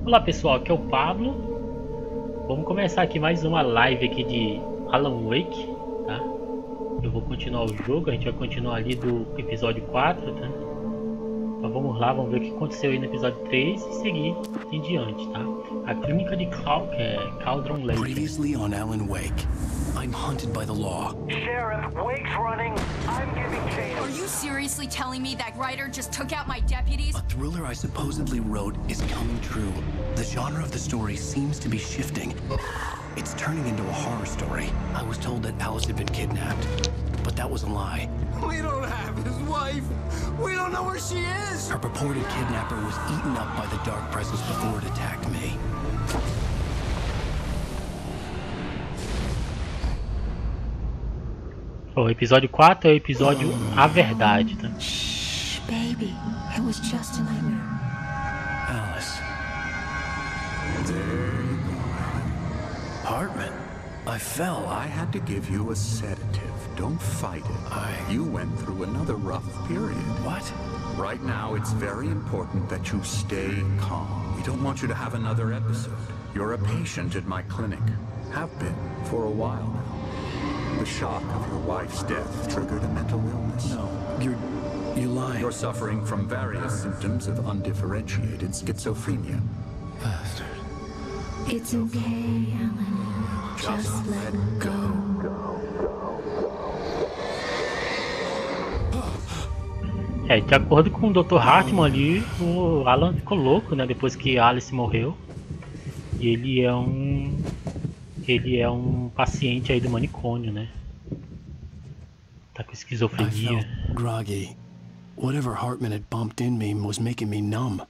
Olá pessoal, aqui é o Pablo. Vamos começar aqui mais uma live aqui de Alan Wake, tá? Eu vou continuar o jogo, a gente vai continuar ali do episódio 4, tá? Então vamos lá, vamos ver o que aconteceu aí no episódio 3 e seguir em diante, tá? A clínica de Cauldron Lake. Previously on Alan Wake, I'm hunted by the law. Sheriff, Wake's running. I'm giving chase. Are you seriously telling me that writer just took out my deputies? A thriller I supposedly wrote is coming true. The genre of the story seems to be shifting. It's turning into a horror story. I was told that Alice had been kidnapped, but that was a lie. We don't have his wife. We don't know where she is. Her purported kidnapper was eaten up by the dark presence before it attacked me. O episódio 4 é o episódio A Verdade, tá? Shh, baby. It was just a nightmare. Alice. There you go. Hartman. I fell. I had to give you a sedative. Don't fight it. You went through another rough period. What? Right now, it's very important that you stay calm. We don't want you to have another episode. You're a patient at my clinic. Have been for a while now. The shock of your wife's death triggered a mental illness. No, you're lying. You're suffering from various symptoms of undifferentiated schizophrenia. Bastard. It's okay, Alan. Just let go. De acordo com o Dr. Hartman ali, o Alan ficou louco, né? Depois que Alice morreu. E ele é um paciente aí do manicômio, né? Tá com I esquizofrenia. felt groggy. Whatever Hartman had bumped in me was making me numb.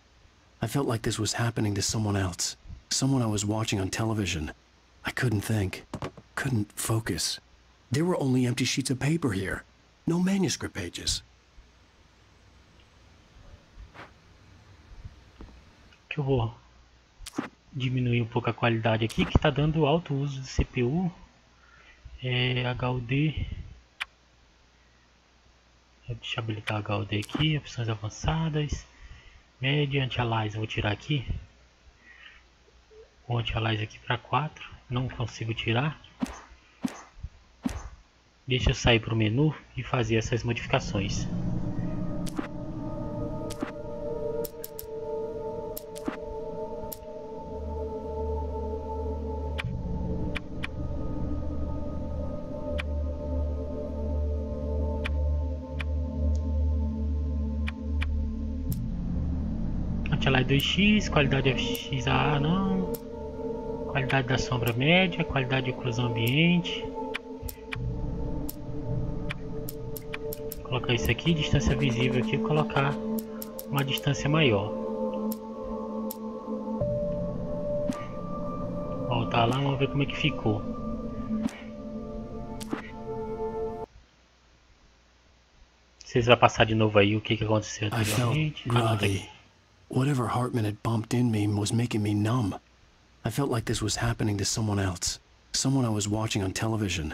I felt like this was happening to someone else. Someone I was watching on television. I couldn't think. Couldn't focus. There were only empty sheets of paper here. No manuscript pages. Que eu vou diminuir um pouco a qualidade aqui, que tá dando alto uso de CPU. HUD. Deixa eu habilitar o HUD aqui, opções avançadas. Média, anti-alias, eu vou tirar aqui. O anti-alias aqui para 4, não consigo tirar. Deixa eu sair para o menu e fazer essas modificações. Anti-alias 2x, qualidade FXA não. Qualidade da sombra média, qualidade de oclusão ambiente. Vou colocar isso aqui, distância visível aqui, vou colocar uma distância maior. Voltar lá, vamos ver como é que ficou. Vocês vão passar de novo aí o que aconteceu I felt anteriormente. groggy. Whatever Hartman had bumped in me was making me numb. I felt like this was happening to someone else. Someone I was watching on television.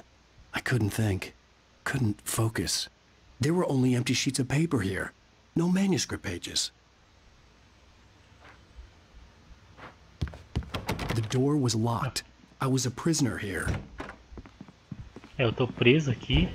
I couldn't think. Couldn't focus. There were only empty sheets of paper here. No manuscript pages. The door was locked. I was a prisoner here. Eu tô preso aqui.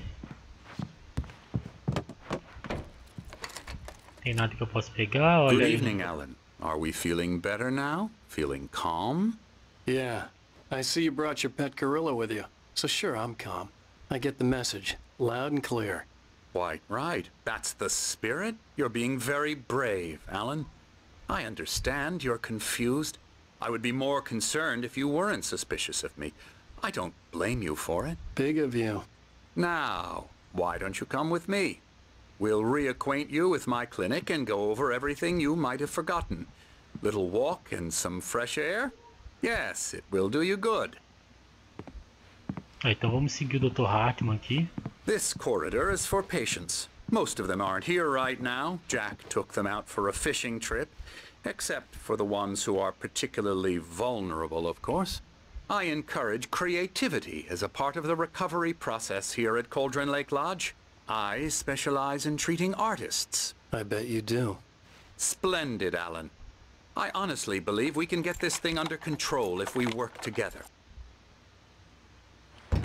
Tem nada que eu possa pegar, olha Good aí. evening, Alan. Are we feeling better now? Feeling calm? Yeah. I see you brought your pet gorilla with you. So sure, I'm calm. I get the message. Loud and clear. Quite right. That's the spirit. You're being very brave, Alan. I understand you're confused. I would be more concerned if you weren't suspicious of me. I don't blame you for it. Big of you. Now, why don't you come with me? We'll reacquaint you with my clinic and go over everything you might have forgotten. Little walk and some fresh air? Yes, it will do you good. Então vamos seguir o Dr. Hartman aqui. This corridor is for patients. Most of them aren't here right now. Jack took them out for a fishing trip, except for the ones who are particularly vulnerable, of course. I encourage creativity as a part of the recovery process here at Cauldron Lake Lodge. I specialize in treating artists. I bet you do. Splendid, Alan. I honestly believe we can get this thing under control if we work together.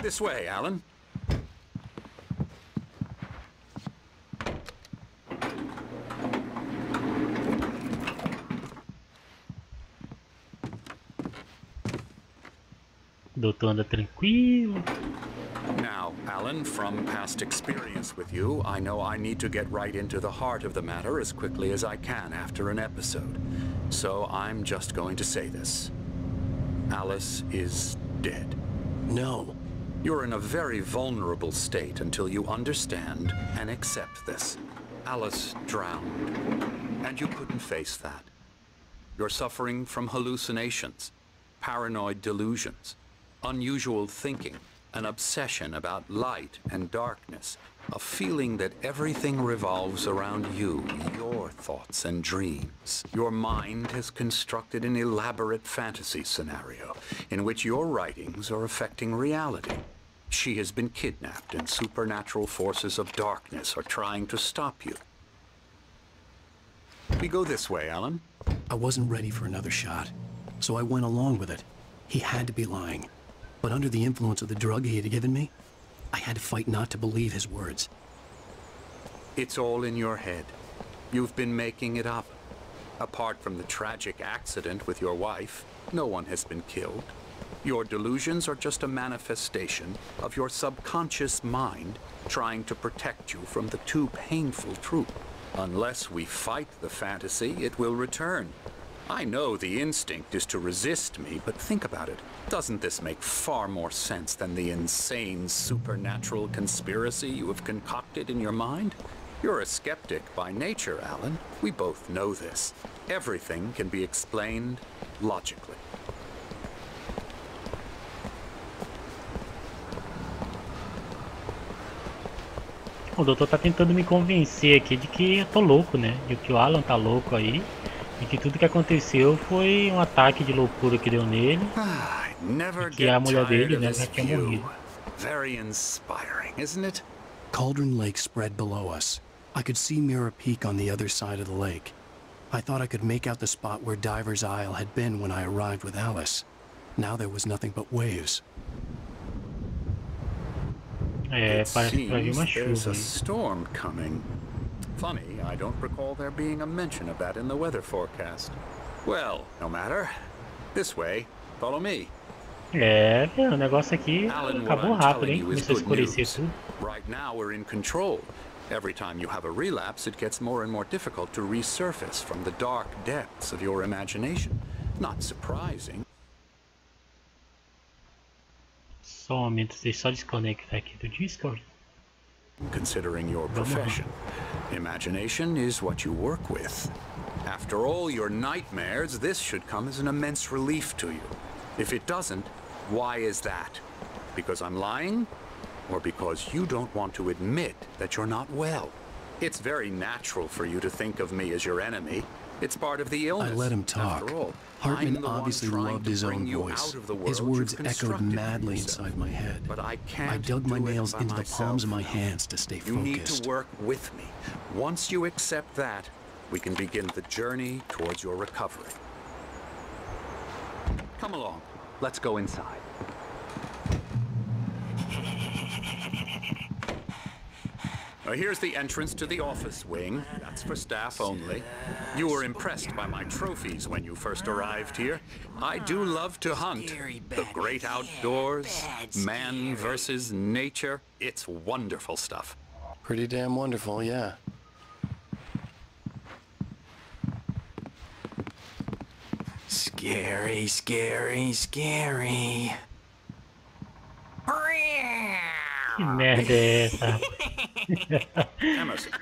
This way, Alan. Doutor anda tranquilo. Now, Alan, from past experience with you, I know I need to get right into the heart of the matter as quickly as I can after an episode. So I'm just going to say this. Alice is dead. No. You're in a very vulnerable state until you understand and accept this. Alice drowned, and you couldn't face that. You're suffering from hallucinations, paranoid delusions, unusual thinking, an obsession about light and darkness, a feeling that everything revolves around you, your thoughts and dreams. Your mind has constructed an elaborate fantasy scenario in which your writings are affecting reality. She has been kidnapped and supernatural forces of darkness are trying to stop you. We go this way, Alan. I wasn't ready for another shot, so I went along with it. He had to be lying. But under the influence of the drug he had given me, I had to fight not to believe his words. It's all in your head. You've been making it up. Apart from the tragic accident with your wife, no one has been killed. Your delusions are just a manifestation of your subconscious mind trying to protect you from the too painful truth. Unless we fight the fantasy, it will return. I know the instinct is to resist me, but think about it. Doesn't this make far more sense than the insane supernatural conspiracy you have concocted in your mind? You're a skeptic by nature, Alan. We both know this. Everything can be explained logically. O doutor tá tentando me convencer aqui de que eu tô louco, né? De que o Alan tá louco aí. E que tudo que aconteceu foi um ataque de loucura que deu nele. E que a mulher dele, né, já tinha morrido. Very inspiring, isn't it? Cauldron Lake spread below us. I could see Mirror Peak on the other side of the lake. I thought I could make out the spot where Diver's Isle had been when I arrived with Alice. Now there was nothing but waves. É, parece que vai vir uma There's chuva a aí. storm coming. Funny, I don't recall there being a mention of that in the weather forecast. Well, no matter. This way. Follow me. É, o negócio aqui Alan, what acabou I'm rápido, telling hein? you is Começou a good escurecer news. tudo. Right now we're in control. Every time you have a relapse, it gets more and more difficult to resurface from the dark depths of your imagination. Not surprising. Só um momento, deixa eu só desconectar aqui do Discord. Considering your profession. Imagination is what you work with. After all your nightmares, this should come as an immense relief to you. If it doesn't, why is that? Because I'm lying? Or because you don't want to admit that you're not well? It's very natural for you to think of me as your enemy. It's part of the illness. I let him talk. After all, Hartman I'm the one obviously trying loved to his bring own you voice. out of the His world words you've echoed constructed madly for yourself. inside my head. But I can't I dug my do it nails by into the palms of my myself. hands to stay You need focused. to work with me. Once you accept that, we can begin the journey towards your recovery. Come along. Let's go inside. Here's the entrance to the office wing. That's for staff only. You were impressed by my trophies when you first arrived here. I do love to hunt. The great outdoors, man versus nature. It's wonderful stuff. Pretty damn wonderful, yeah. Scary, scary, scary. Que merda é essa? Emerson.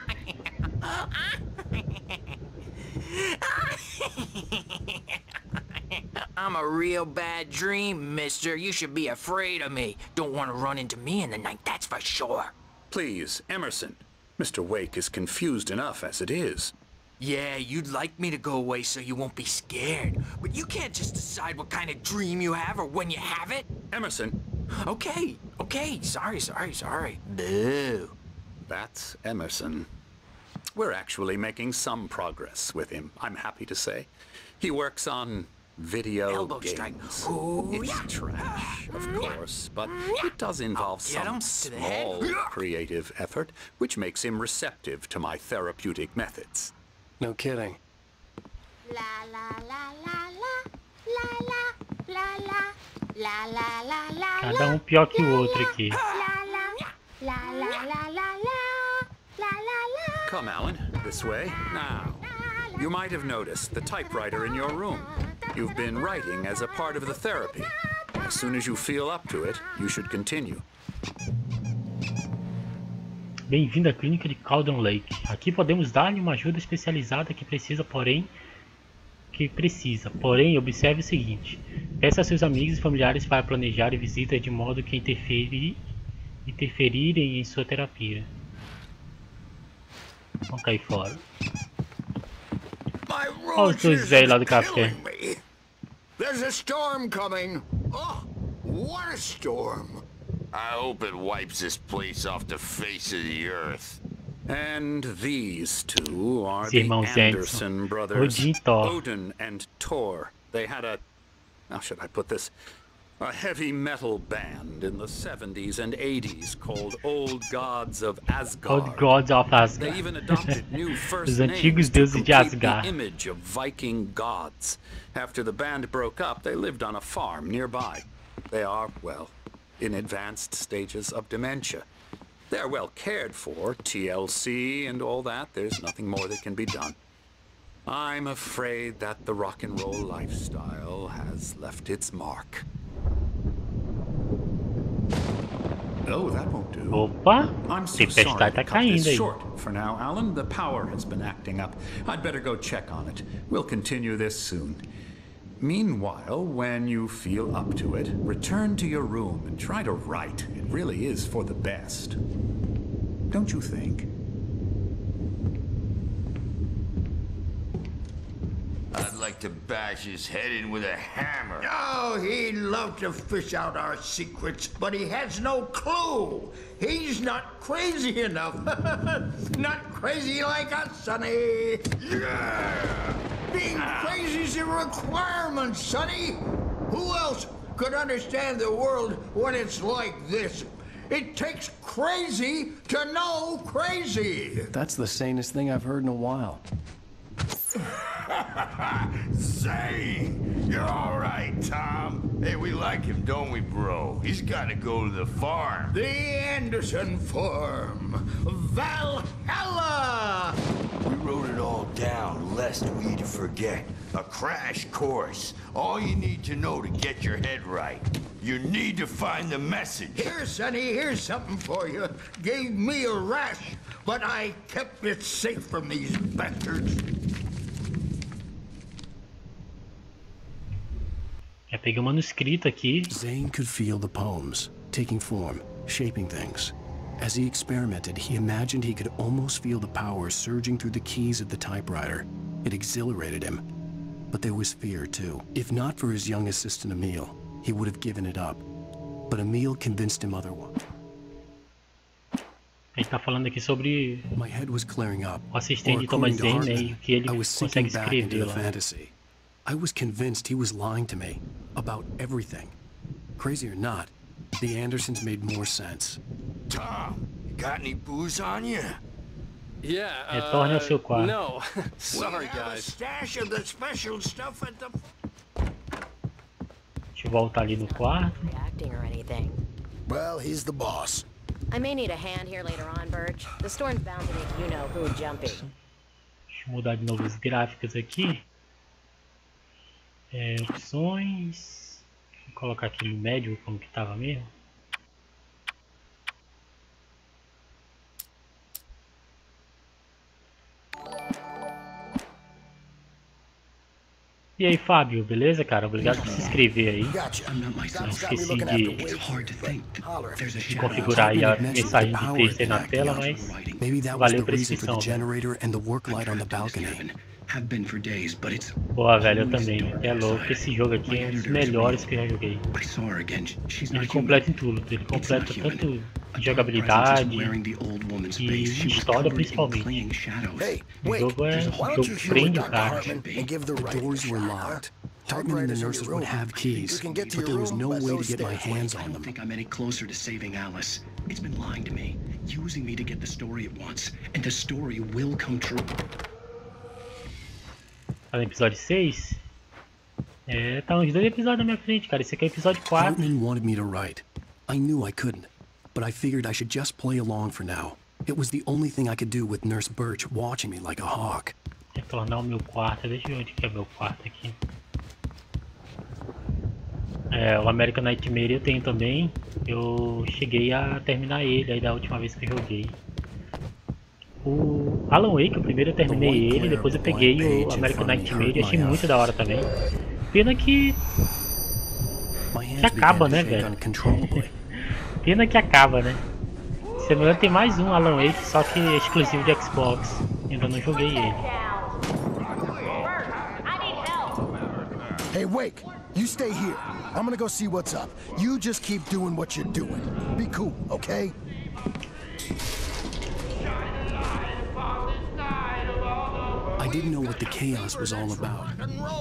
I'm a real bad dream, mister. You should be afraid of me. Don't want to run into me in the night, that's for sure. Please, Emerson. Mr. Wake is confused enough as it is. Yeah, you'd like me to go away so you won't be scared. But you can't just decide what kind of dream you have or when you have it. Emerson. Okay, sorry. Boo. That's Emerson. we're actually making some progress with him, I'm happy to say. He works on video Elbow strike. games. Oh, It's yeah. trash, of course, but it does involve Get him some to the head. small creative effort, which makes him receptive to my therapeutic methods. No kidding. La la la la la la la la la la la la. Cada pior que o outro aqui. La la la la la la la la. Come, Alan, this way. Now, you might have noticed the typewriter in your room. You've been writing as a part of the therapy. As soon as you feel up to it, you should continue. Bem-vindo à clínica de Cauldron Lake. Aqui podemos dar-lhe uma ajuda especializada que precisa, porém, observe o seguinte. Peça a seus amigos e familiares para planejar visitas de modo que interferirem em sua terapia. Vamos cair fora. Olha os dois velhos lá do café. There's a storm coming. Oh, what a storm. I hope it wipes this place off the face of the earth. And these two are The the Anderson Anderson brothers, Odin Thor. Odin and Tor. They had how should I put this? A heavy metal band in the 70s and 80s called Old Gods of Asgard. Old Gods of They Asgard. even adopted new first Os names antigos to deuses de complete Asgard. the image of Viking gods. After the band broke up, they lived on a farm nearby. They are, well, in advanced stages of dementia. They're well cared for, TLC and all that. There's nothing more that can be done. I'm afraid that the rock and roll lifestyle has left its mark. Oh, that won't do. Opa! I'm so Tempestade sorry tá to cut this caindo aí. short for now, Alan. The power has been acting up. I'd better go check on it. We'll continue this soon. Meanwhile, when you feel up to it, return to your room and try to write. It really is for the best. Don't you think? I'd like to bash his head in with a hammer. Oh, he'd love to fish out our secrets, but he has no clue. He's not crazy enough. Not crazy like us, Sonny. Yeah! Being crazy's a requirement, Sonny. Who else could understand the world when it's like this? It takes crazy to know crazy. That's the sanest thing I've heard in a while. Say, you're all right, Tom. Hey, we like him, don't we, bro? He's got to go to the farm. The Anderson Farm. Valhalla! We wrote it all down, lest we'd forget. A crash course. All you need to know to get your head right. You need to find the message. Here, Sonny, here's something for you. Gave me a rash, but I kept it safe from these bastards. Já peguei um manuscrito aqui. Zane could feel the poems, taking form, shaping things. As he experimented, he imagined he could almost feel the power surging through the keys of the typewriter. It exhilarated him. But there was fear, too. If not for his young assistant, Emil, he would have given it up. But Emil convinced him otherwise. A gente tá falando aqui sobre My head was clearing up. o assistente Or, de Thomas according to Zane, né, Hartman, e o que ele I was sinking consegue back into escrever the lá. fantasy. I was convinced he was lying to me about everything. Crazy or not, the Andersons made more sense. Tom, you got any booze on you? Yeah, Retorne ao seu quarto. no. Sorry, We have a guys. stash of the special stuff at the... Deixa eu voltar ali no quarto. Reacting or anything. Well, he's the boss. I may need a hand here later on, Birch. The storm's bound to make you-know-who jumpy. Deixa eu mudar de novo os gráficos aqui. Opções. Vou colocar aqui no médio como que tava mesmo. E aí, Fábio, beleza, cara? Obrigado por se inscrever aí. Não esqueci de configurar aí a mensagem de texto aí na tela, mas Maybe that was valeu the pela reason for the inscrição. generator and the work light on the balcony. Have been for days, but it's Boa, velho, eu também. É louco, esse jogo aqui é um dos melhores que eu já joguei. I saw her again. She's Ele not completa em tudo. Ele completa tanto jogabilidade e história principalmente. O jogo é um jogo que prende o cara. The doors were locked. Hartman and the nurses would have keys, but there was no way to get my hands on them. I don't think I'm any closer to saving Alice. It's been lying to me, using me to get the story it wants, and the story will come true. Tá no episódio 6? É, tá uns 2 episódios na minha frente, cara. Esse aqui é o episódio 4. Hartman wanted me to write. I knew I couldn't, but I figured I should just play along for now. It was the only thing I could do with Nurse Birch watching me like a hawk. Retornar o meu quarto. Deixa eu ver onde que é meu quarto aqui. É, o American Nightmare eu tenho também. Eu cheguei a terminar ele aí da última vez que eu joguei. O Alan Wake, o primeiro eu terminei ele, depois eu peguei o American Nightmare e achei muito da hora também. Pena que acaba, né, velho? Pena que acaba, né? Se não me engano tem mais um Alan Wake, só que é exclusivo de Xbox. Ainda não joguei ele. Hey, Wake, you stay here. I'm gonna go see what's up. You just keep doing what you're doing. Be cool, okay? I didn't know what the chaos was all about,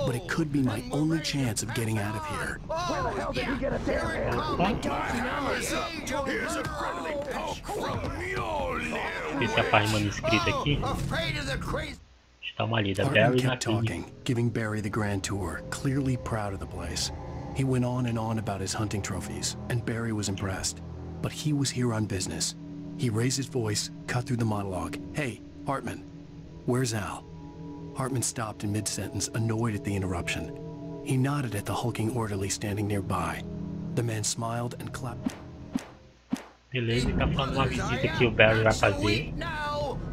but it could be my only chance of getting out of here. Where the hell did he get a damn hand? Here's a friendly poke from Mjolnir. Esse é a parte manuscrita aqui. Deixa eu dar uma lida. Barry na talking, giving Barry the grand tour, clearly proud of the place. He went on and on about his hunting trophies, and Barry was impressed. But he was here on business. He raised his voice, cut through the monologue. Hey, Hartman, where's Al? Hartman stopped in mid-sentence, annoyed at the interruption. He nodded at the hulking orderly standing nearby. The man smiled and clapped. Beleza, tá falando uma visita que o Barry vai fazer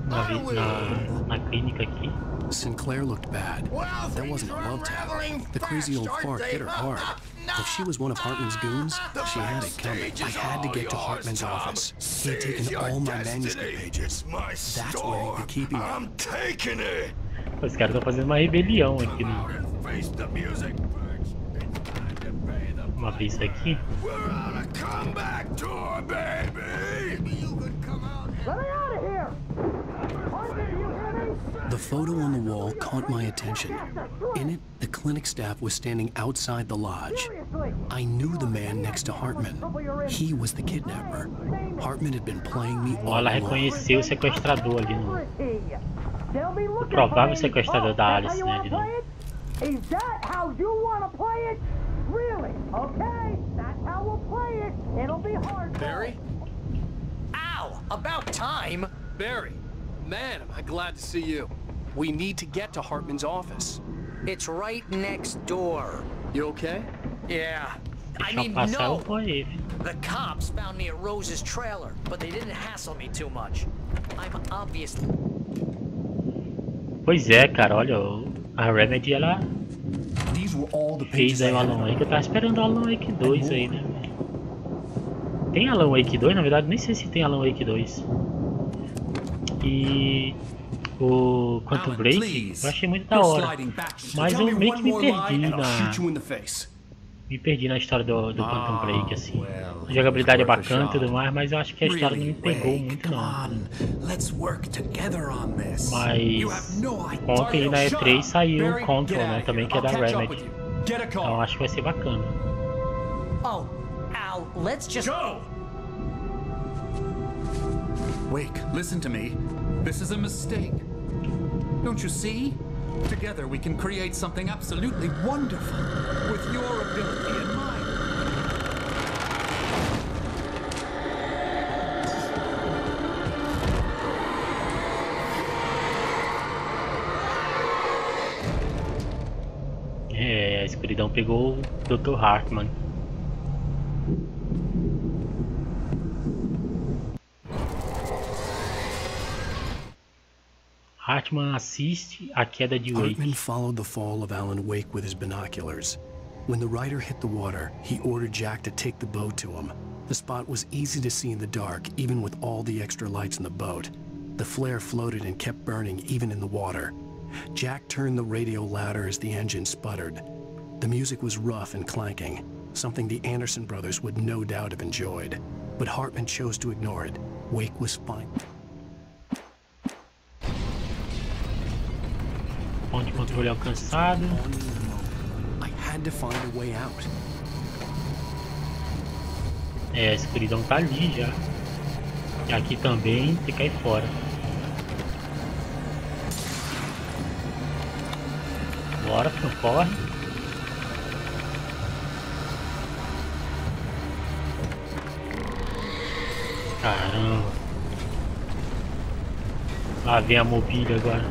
na clínica aqui. Sinclair looked bad. That wasn't a love tap. The crazy old fart hit her hard. If she was one of Hartman's goons, she had it coming. I had to get to Hartman's office. He had taken all my manuscript pages. That's where he'd be keeping them. I'm taking it. Os caras estão fazendo uma rebelião aqui no... Vamos abrir isso aqui. The photo on the wall caught my attention. In it, the clinic staff was standing outside the lodge. I knew the man next to Hartman. He was the kidnapper. Hartman had been playing me all along. Ela reconheceu o sequestrador ali no... O provável sequestrador da Alice, né, ali no... Is that how you want to play it? Really? Okay, that's how we'll play it. It'll be hard. Barry? Ow! About time! Barry, man, am I glad to see you. We need to get to Hartman's office. It's right next door. You okay? Yeah. I mean, no. The cops found me at Rose's trailer, but they didn't hassle me too much. I'm obviously... Pois é, cara, olha, a Remedy, ela fez aí o Alan Wake. Eu tava esperando o Alan Wake 2 aí, né? Tem Alan Wake 2? Na verdade, nem sei se tem Alan Wake 2. E o Quantum Break, eu achei muito da hora. Mas eu meio que me perdi na história do Quantum Break, assim. A jogabilidade é bacana e tudo mais, mas eu acho que a história não me pegou muito, não. Mas ontem na E3 saiu o Controle, né, também, que é da Remedy. Então acho que vai ser bacana. Oh, Al, let's just... Wake, listen to me. This is a mistake. Don't you see? Together we can create something absolutely wonderful with your ability in mind. É, a escuridão pegou o Dr. Hartman. Hartman assiste a queda de Wake. Hartman followed the fall of Alan Wake with his binoculars. When the rider hit the water, he ordered Jack to take the boat to him. The spot was easy to see in the dark, even with all the extra lights in the boat. The flare floated and kept burning even in the water. Jack turned the radio louder as the engine sputtered. The music was rough and clanking, something the Anderson brothers would no doubt have enjoyed. But Hartman chose to ignore it. Wake was fine. Ponto de controle alcançado. I had to find a way out. É, a escuridão tá ali já. E aqui também tem que cair fora. Bora, corre. Caramba. Lá vem a mobília agora.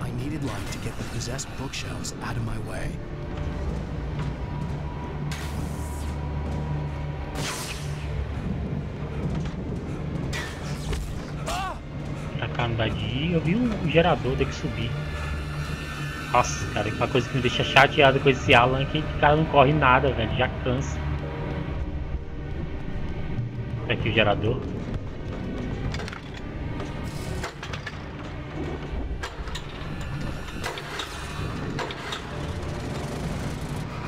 I needed light to get the possessed bookshelves out of my way. Pra cá não dá de ir. Eu vi o gerador, tem que subir. Nossa, cara, uma coisa que me deixa chateado com esse Alan é que o cara não corre nada, velho. Já cansa. Aqui o gerador.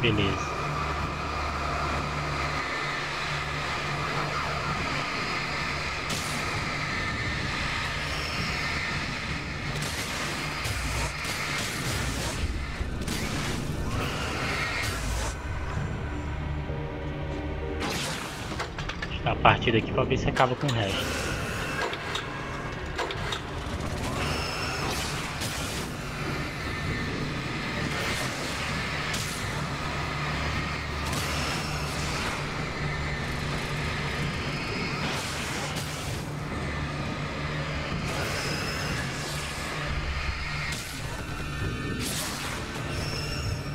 Beleza. A partir daqui pra ver se acaba com o resto.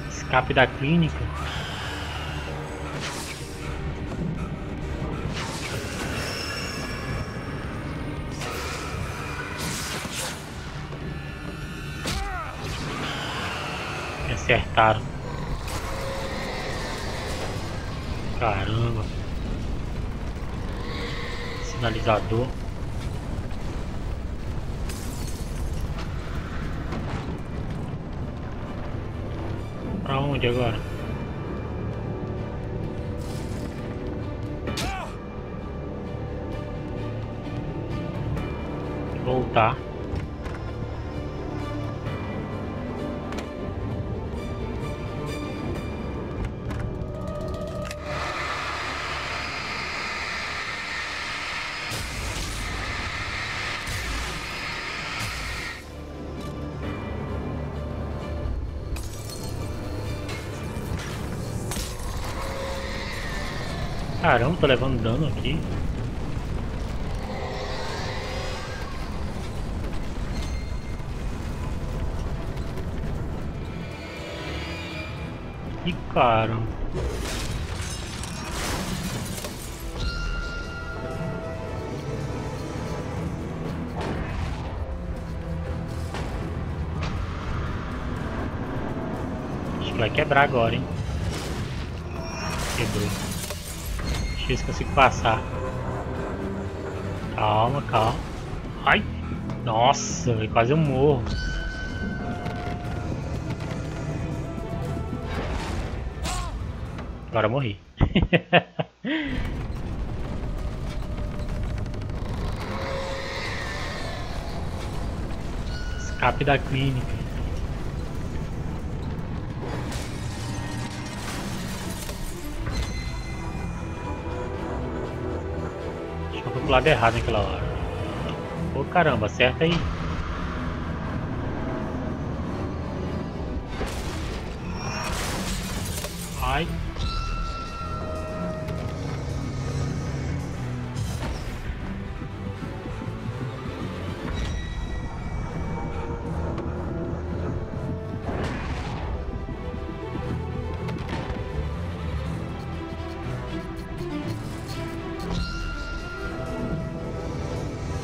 Escape da clínica. Acertaram. Caramba. Sinalizador. Pra onde agora? Voltar. Caramba, tô levando dano aqui. Que caramba. Acho que vai quebrar agora, hein? Quebrou. Deixa eu ver se consigo passar. Calma, calma. Ai! Nossa, quase eu morro. Agora eu morri. Escape da clínica. Acho que eu fui pro lado errado naquela hora. Ô caramba, acerta aí. Ai.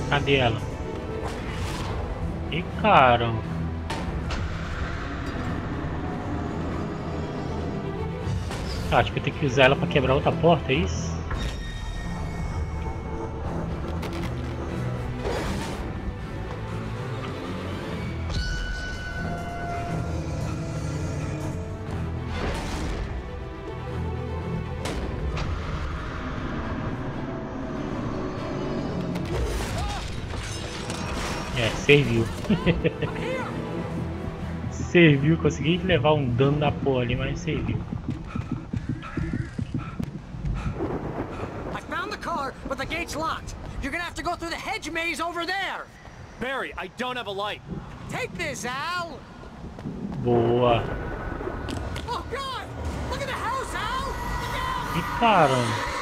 Cadê ela? Ih, caramba. Ah, acho que eu tenho que usar ela pra quebrar outra porta, é isso? É, serviu. Serviu, consegui levar um dano da porra ali, mas serviu. I found the car, but the gate's locked. You're gonna have to go through the hedge maze over there. Barry, I don't have a light. Take this, Al. Boa. Oh God! Look at the house, Al. E caramba.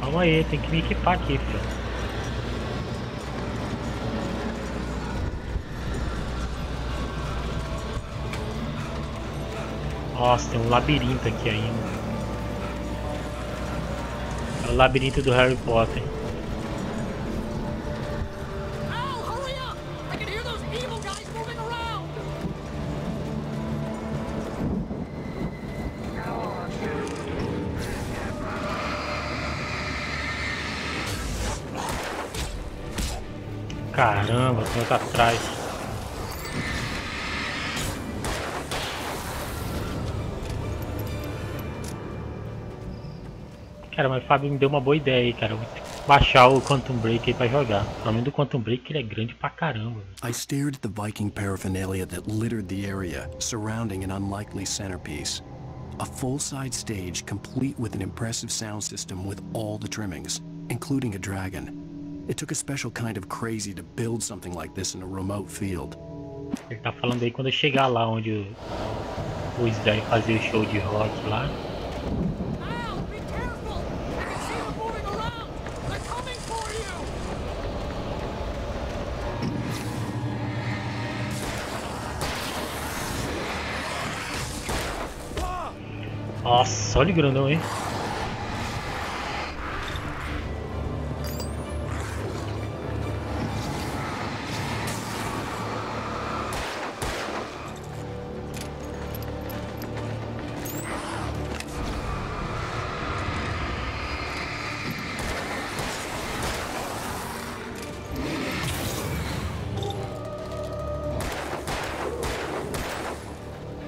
Calma aí, tem que me equipar aqui, filho. Nossa, tem um labirinto aqui ainda. É o labirinto do Harry Potter. Caramba, tem outro atrás. Cara, mas o Fábio me deu uma boa ideia aí, cara. Eu vou baixar o Quantum Break aí pra jogar. Pelo menos do Quantum Break ele é grande pra caramba. I stared at the Viking paraphernalia that littered the area, surrounding an unlikely centerpiece. A full-size stage complete with an impressive sound system with all the trimmings, including a dragon. It took a special kind of crazy to build something like this in a remote field. Ele tá falando aí quando eu chegar lá onde o Sven fazer o show de rock lá. Nossa, olha o grandão aí.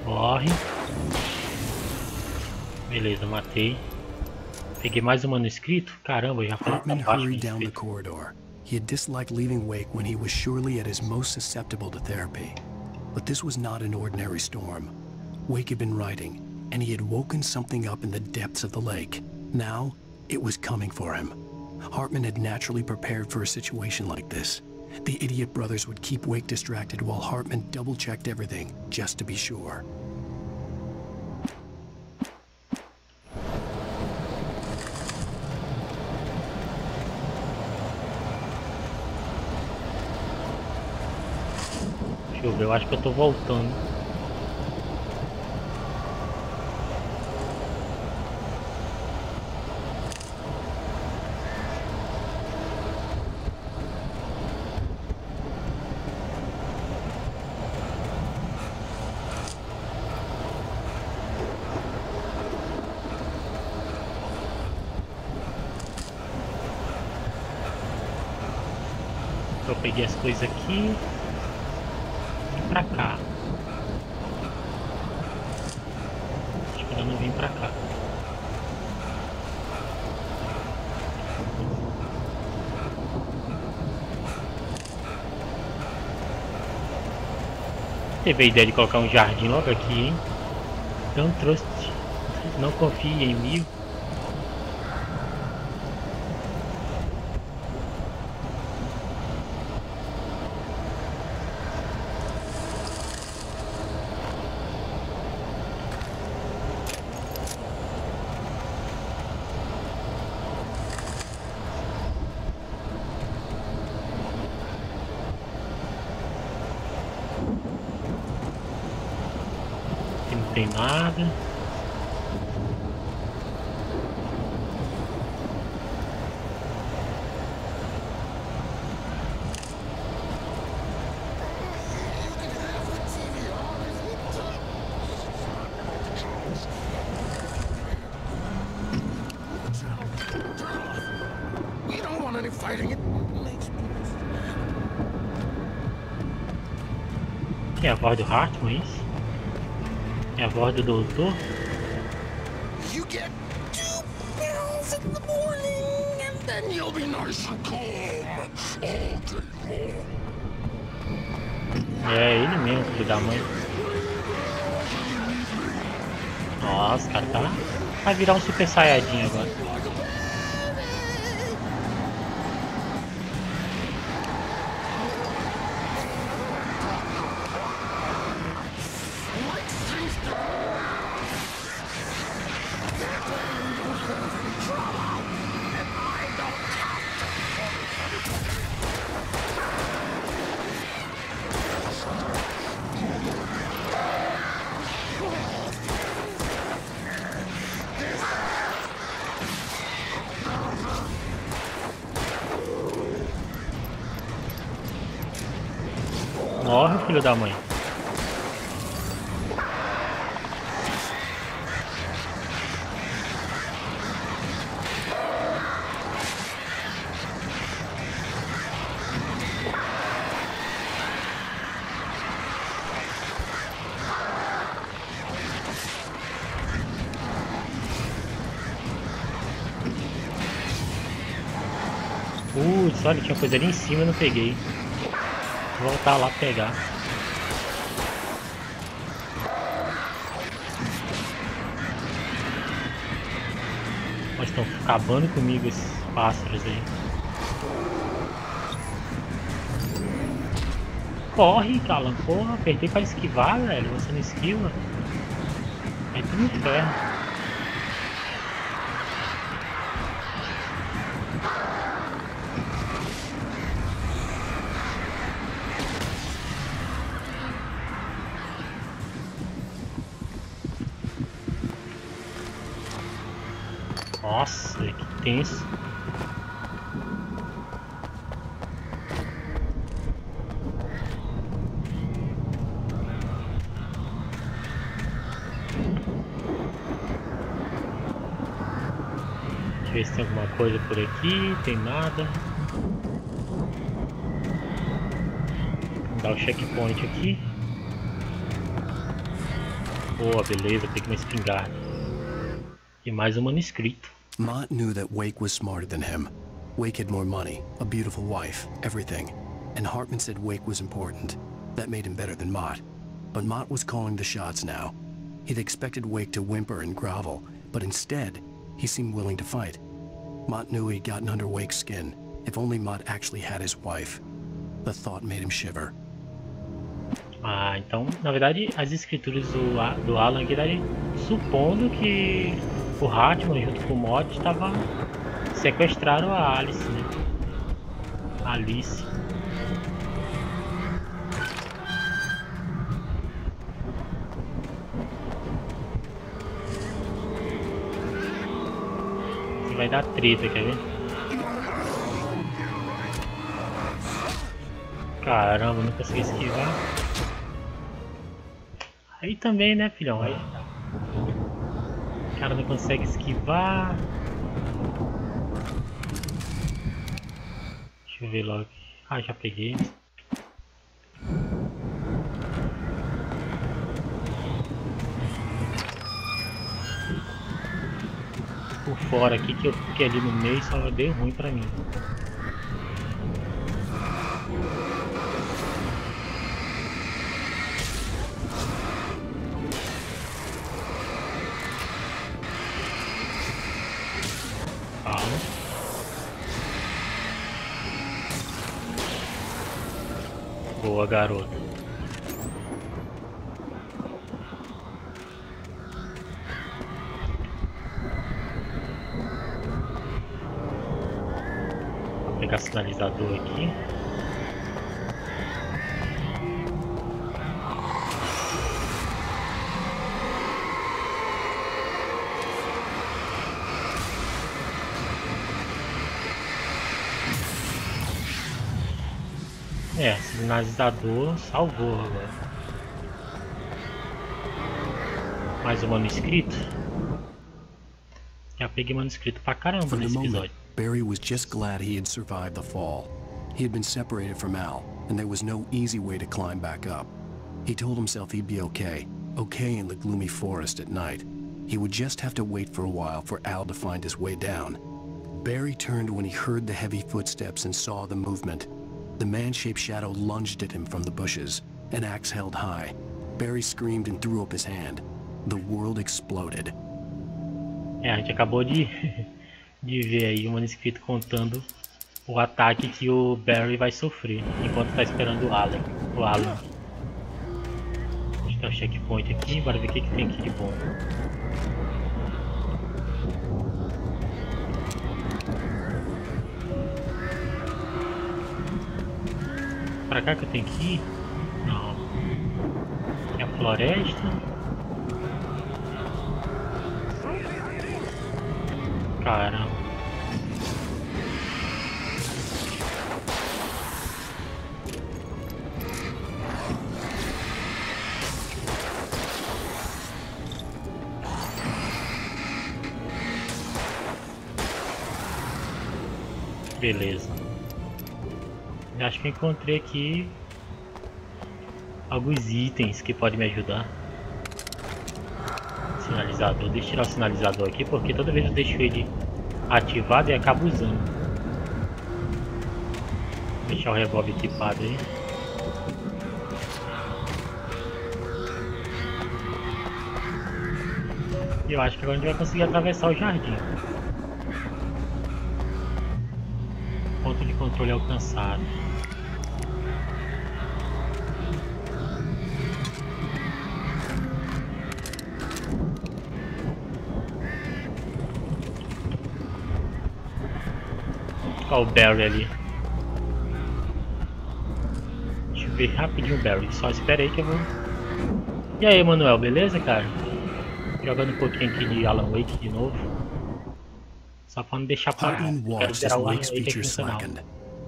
Morre. Beleza, matei. Peguei mais um manuscrito. Caramba, já foi Hartman hurried down the corridor. He had disliked leaving Wake when he was surely at his most susceptible to therapy. But this was not an ordinary storm. Wake had been writing, and he had woken something up in the depths of the lake. Now, it was coming for him. Hartman had naturally prepared for a situation like this. The idiot brothers would keep Wake distracted while Hartman double-checked everything, just to be sure. Deixa eu ver, eu acho que eu tô voltando. Eu peguei as coisas aqui. Pra cá. Acho que eu não vim pra cá. Teve a ideia de colocar um jardim logo aqui, hein? Don't trust. Não confie em mim. Não tem nada. We don't want any fighting. It makes me É a voz do Hartman, isso? É a voz do doutor? You get 2 pills in the morning and then you'll be nice and calm all day long. É ele mesmo, filho da mãe. Nossa, cara, tá. Vai virar um Super Saiyajin agora. Morre, filho da mãe. Putz, olha, tinha coisa ali em cima e não peguei. Vou voltar lá pegar. Mas estão acabando comigo esses pássaros aí. Corre, Alan, porra, apertei pra esquivar, velho. Você não esquiva. É tudo inferno. Nossa, que tenso. Deixa eu ver se tem alguma coisa por aqui. Tem nada. Vou dar o checkpoint aqui. Boa, beleza, peguei uma espingarda. E mais um manuscrito. Mott knew that Wake was smarter than him. Wake had more money, a beautiful wife, everything. And Hartman said Wake was important. That made him better than Mott. But Mott was calling the shots now. He'd expected Wake to whimper and grovel, but instead, he seemed willing to fight. Mott knew he'd gotten under Wake's skin. If only Mott actually had his wife. The thought made him shiver. Ah, então, na verdade, as escrituras do Alan aqui estavam supondo que o Hartman junto com o Mott estava sequestraram a Alice, né? Alice. Isso vai dar treta, quer ver? Caramba, não consegui esquivar. Aí também, né, filhão? Aí o cara não consegue esquivar. Deixa eu ver logo. Ah, já peguei. Por fora aqui que eu fiquei ali no meio só deu ruim pra mim. Boa, garota. Vou pegar sinalizador aqui. É, sinalizador salvou agora. Mais um manuscrito. Já peguei manuscrito pra caramba nesse episódio. Barry was just glad he had survived the fall. He had been separated from Al, and there was no easy way to climb back up. He told himself he'd be okay in the gloomy forest at night. He would just have to wait for a while for Al to find his way down. Barry turned when he heard the heavy footsteps and saw the movement. The man-shaped shadow lunged at him from the bushes, an axe held high. Barry screamed and threw up his hand. The world exploded. A gente acabou de ver aí o manuscrito contando o ataque que o Barry vai sofrer enquanto tá esperando o Alan. Acho que tem um checkpoint aqui, bora ver o que tem aqui de bom. Pra cá que eu tenho que ir? Não. É a floresta. Caramba. Beleza. Acho que eu encontrei aqui alguns itens que podem me ajudar. Sinalizador. Deixa eu tirar o sinalizador aqui porque toda vez eu deixo ele ativado e acabo usando. Vou deixar o revólver equipado aí. E eu acho que agora a gente vai conseguir atravessar o jardim. Ponto de controle alcançado. Olha o Barry ali. Deixa eu ver rapidinho o Barry. Só espera aí que eu vou. E aí, Manuel, beleza, cara? Jogando um pouquinho aqui de Alan Wake de novo. Só pra não deixar parar. Quero zerar o Alan Wake aqui no canal.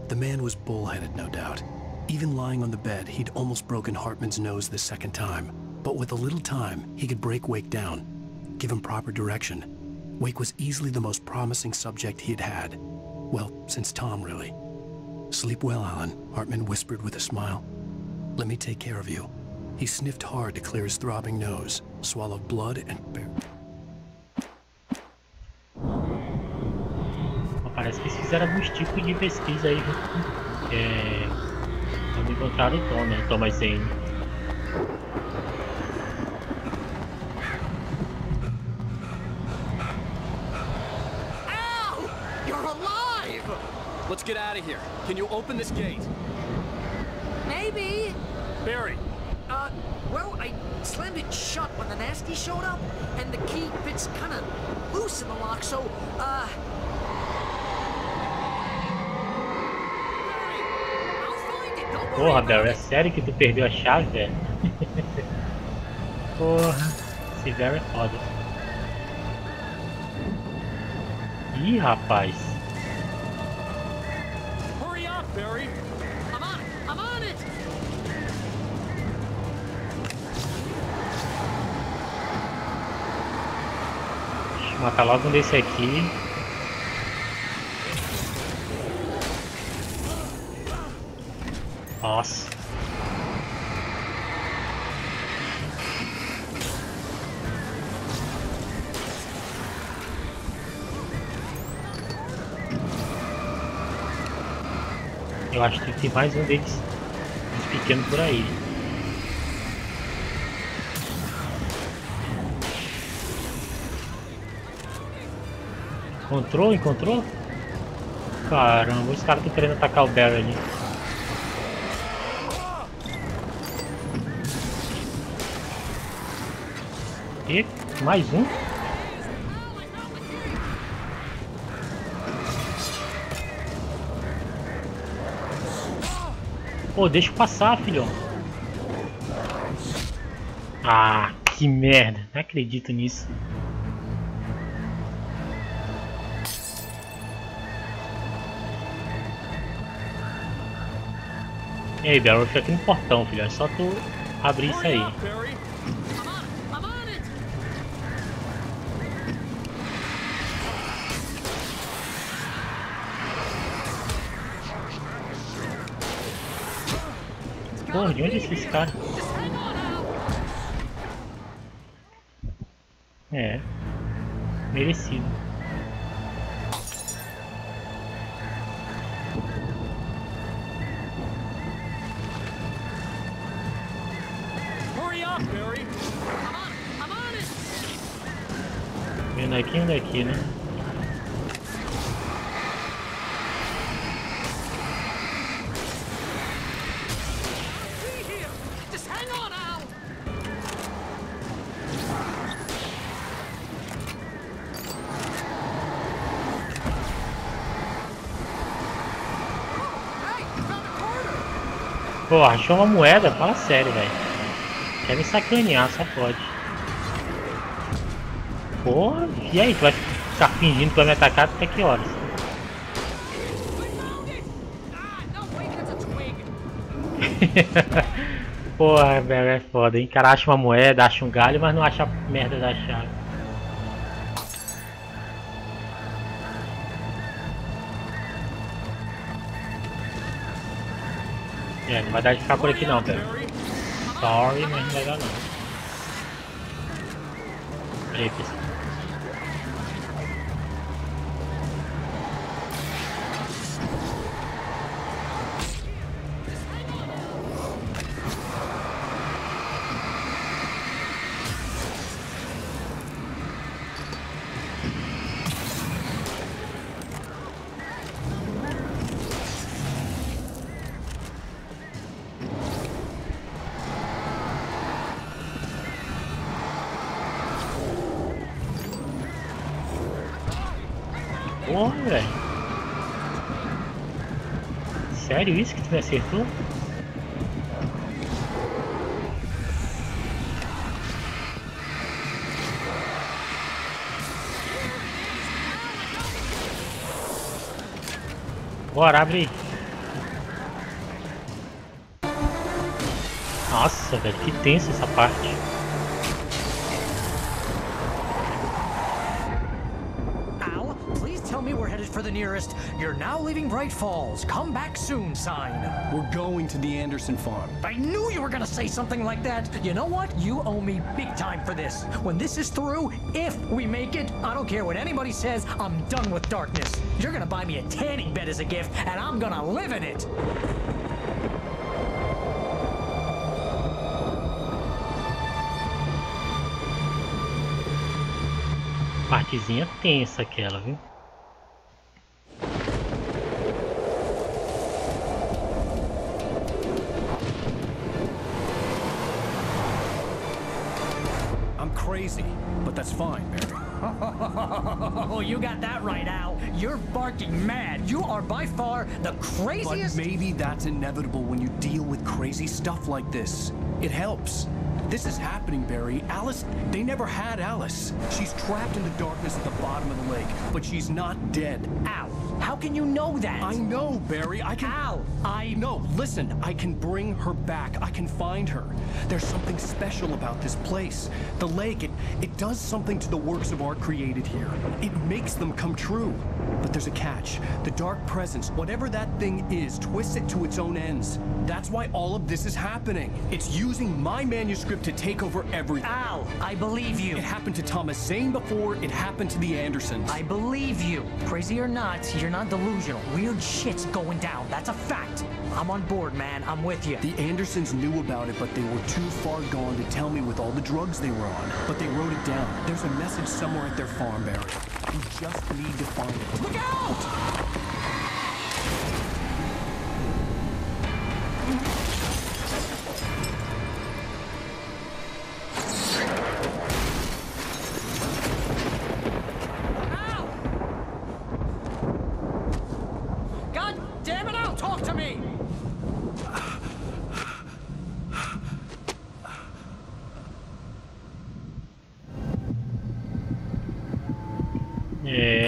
The man was bullheaded, no doubt. Even lying on the bed, he'd almost broken Hartman's nose the second time. But with a little time, he could break Wake down, give him proper direction. Wake was easily the most promising subject he'd had. Well, since Tom, really. Sleep well, Alan, Hartman whispered with a smile. Let me take care of you. He sniffed hard to clear his throbbing nose, swallowed blood and... Parece que eles fizeram alguns tipos de pesquisa aí, quando encontraram o Tom, né? Thomas Zane. Ow! You're alive! Let's get out of here. Can you open this gate? Maybe. Barry. Well, I slammed it shut when the nasty showed up, and the key fits kind of loose in the lock, so, Porra, Barry, é sério que tu perdeu a chave, velho? Porra, esse Barry é foda. Ih, rapaz. Hurry up, Barry. I'm on it. Deixa eu matar logo um desse aqui. Nossa. Eu acho que tem mais um deles, uns pequenos por aí. Encontrou? Caramba, os caras estão querendo atacar o Barry ali. E mais um. Pô, deixa eu passar, filhão. Ah, que merda. Não acredito nisso. E aí, Barry, fica aqui no portão, filhão. É só tu abrir isso aí. Porra, de onde é esse cara? É. Merecido. Hurry up, Barry. I'm on it. Vindo aqui, indo aqui, né? Just hang on, Al. Pô, achou uma moeda? Fala sério, velho. Quer me sacanear, só pode. Porra, e aí? Tu vai ficar fingindo que vai me atacar até que horas? Porra, velho, é foda, hein? O cara acha uma moeda, acha um galho, mas não acha a merda da chave. É, não vai dar de ficar por aqui não, velho. Sorry, mas não vai dar não. E aí, pessoal. Porra, velho. Sério isso que tu me acertou? Bora, abre aí. Nossa, velho, que tenso essa parte. For the nearest, you're now leaving Bright Falls. Come back soon sign. We're going to the Anderson farm. I knew you were gonna say something like that. You know what? You owe me big time for this. When this is through, if we make it, I don't care what anybody says, I'm done with darkness. You're gonna buy me a tanning bed as a gift, and I'm gonna live in it. Partezinha tensa aquela, viu? Crazy, but that's fine, Barry. Oh, you got that right, Al. You're barking mad. You are by far the craziest. But maybe that's inevitable when you deal with crazy stuff like this. It helps. This is happening, Barry. Alice, they never had Alice. She's trapped in the darkness at the bottom of the lake, but she's not dead. Al, how can you know that? I know, Barry. I can... Al, No, listen. I can bring her back. I can find her. There's something special about this place. The lake, it does something to the works of art created here. It makes them come true. But there's a catch. The dark presence, whatever that thing is, twists it to its own ends. That's why all of this is happening. It's using my manuscript to take over everything. Al, I believe you. It happened to Thomas Zane before, it happened to the Andersons. I believe you. Crazy or not, you're not delusional. Weird shit's going down. That's a fact. I'm on board, man. I'm with you. The Andersons knew about it, but they were too far gone to tell me with all the drugs they were on. But they wrote it down. There's a message somewhere at their farm, Barry. We just need to find it. Look out!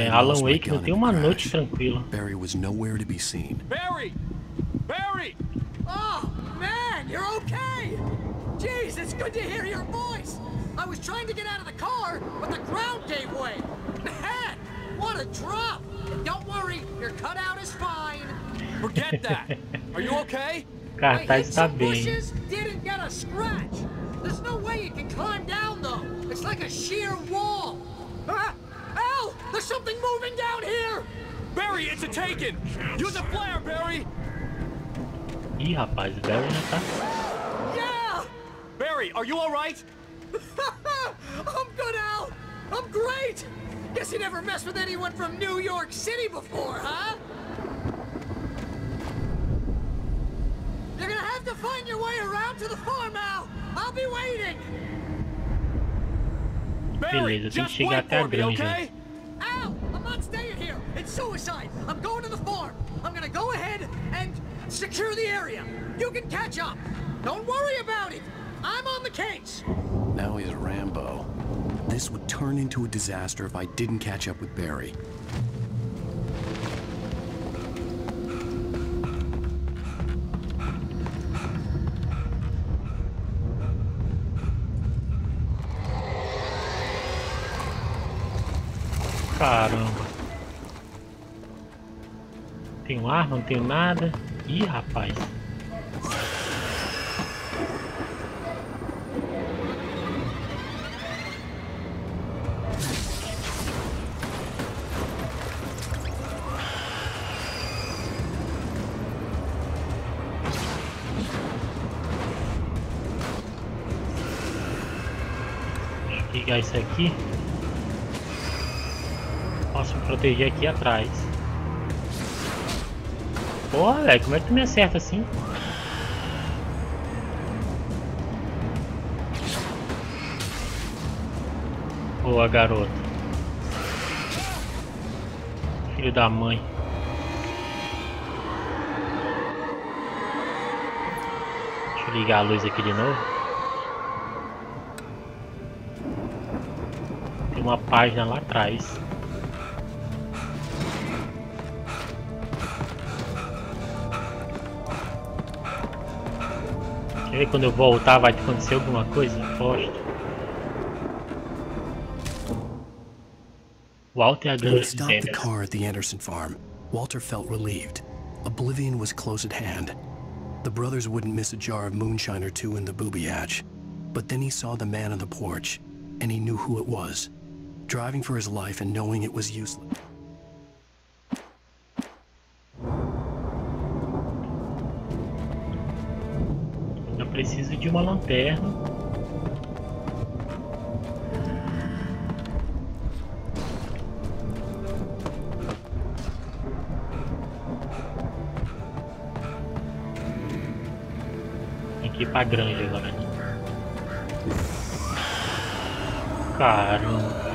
Alan Wake não tem uma noite tranquila. Barry was nowhere to be seen. Barry! Barry! Oh, man, you're okay! Jeez, it's good to hear your voice! I was trying to get out of the car, but the ground gave way! Man, what a drop! Don't worry, your cutout is fine! Forget that! Are you okay? Cartaz está bem. Bushes, didn't get a scratch! There's no way it can climb down, though. It's like a sheer wall. Al! There's something moving down here! Barry, it's a taken! Use a flare, Barry! Ih, rapaz, o Barry já tá... Yeah! Barry, are you alright? I'm good, Al! I'm great! Guess you never messed with anyone from New York City before, huh? You're gonna have to find your way around to the farm, Al! I'll be waiting! Barry, Beleza, tem que just chegar wait até a for me, granja. okay? Al, I'm not staying here! It's suicide! I'm going to the farm! I'm gonna go ahead and secure the area! You can catch up! Don't worry about it! I'm on the case! Now he's Rambo. This would turn into a disaster if I didn't catch up with Barry. Caramba. Tenho arma, não tenho nada. Ih, rapaz. Deixa eu ligar isso aqui. Posso me proteger aqui atrás. Porra, velho, como é que tu me acerta assim? Boa, garoto. Filho da mãe. Deixa eu ligar a luz aqui de novo. Tem uma página lá atrás. Quer ver quando eu voltar vai acontecer alguma coisa? Aposto. Walter When he stopped the car at the Anderson farm, Walter felt relieved. Oblivion was close at hand. The brothers wouldn't miss a jar of moonshine or two in the booby hatch. But then he saw the man on the porch, and he knew who it was. Driving for his life and knowing it was useless. Eu preciso de uma lanterna. Tem que ir pra granja agora. Caramba.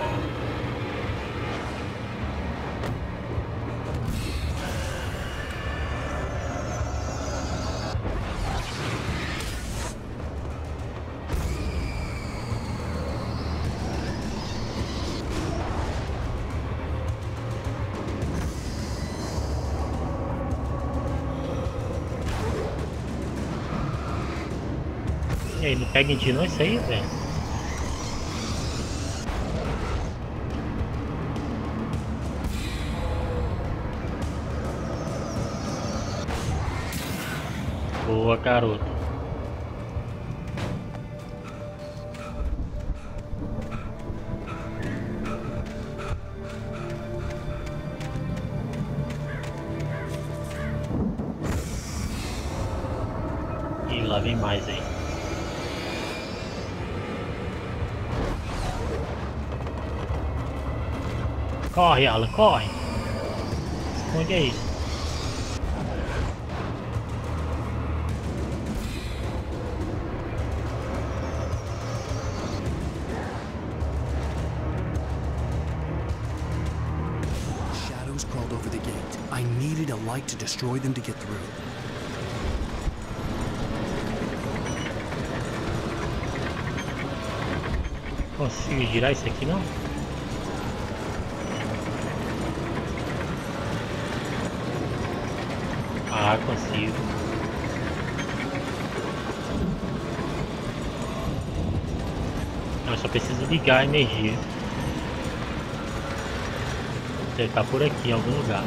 E aí, não pega em ti não isso aí, velho? Boa, garoto. E lá vem mais aí. Corre, Alan, corre! Esconde aí. Shadows crawled over the gate. I needed a light to destroy them to get through. Consigo girar isso aqui não? Ah, consigo. Eu só preciso ligar a energia. Deve estar por aqui em algum lugar.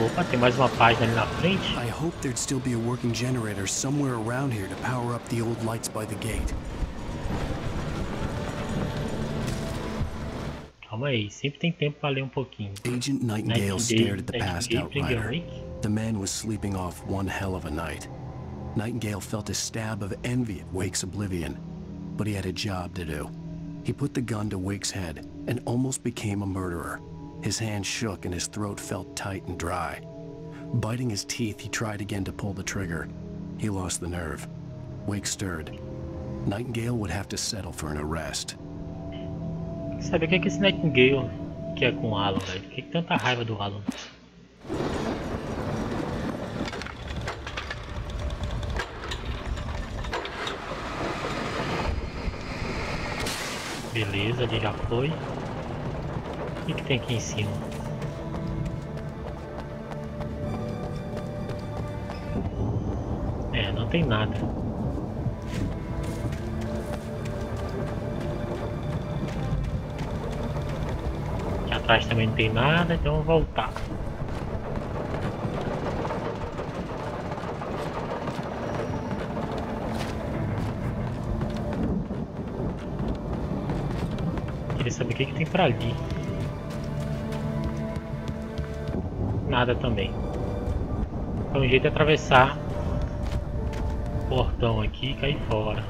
Opa, tem mais uma página ali na frente. I hope there'd still be a working generator somewhere around here to power up the old lights by the gate. Calma aí, sempre tem tempo para ler um pouquinho. Agent Nightingale stared at the passed out rider. The man was sleeping off one hell of a night. Nightingale felt a stab of envy at Wake's oblivion, but he had a job to do. He put the gun to Wake's head and almost became a murderer. His hand shook and his throat felt tight and dry. Biting his teeth, he tried again to pull the trigger. He lost the nerve. Wake stirred. Nightingale would have to settle for an arrest. Sabe o que esse Nightingale quer com o Alan, velho? Por que tanta raiva do Alan? Beleza, ali já foi. O que tem aqui em cima? É, não tem nada. Aqui atrás também não tem nada, então vamos voltar. Queria saber o que tem pra ali. Nada também. Então o jeito é atravessar o portão aqui e cair fora.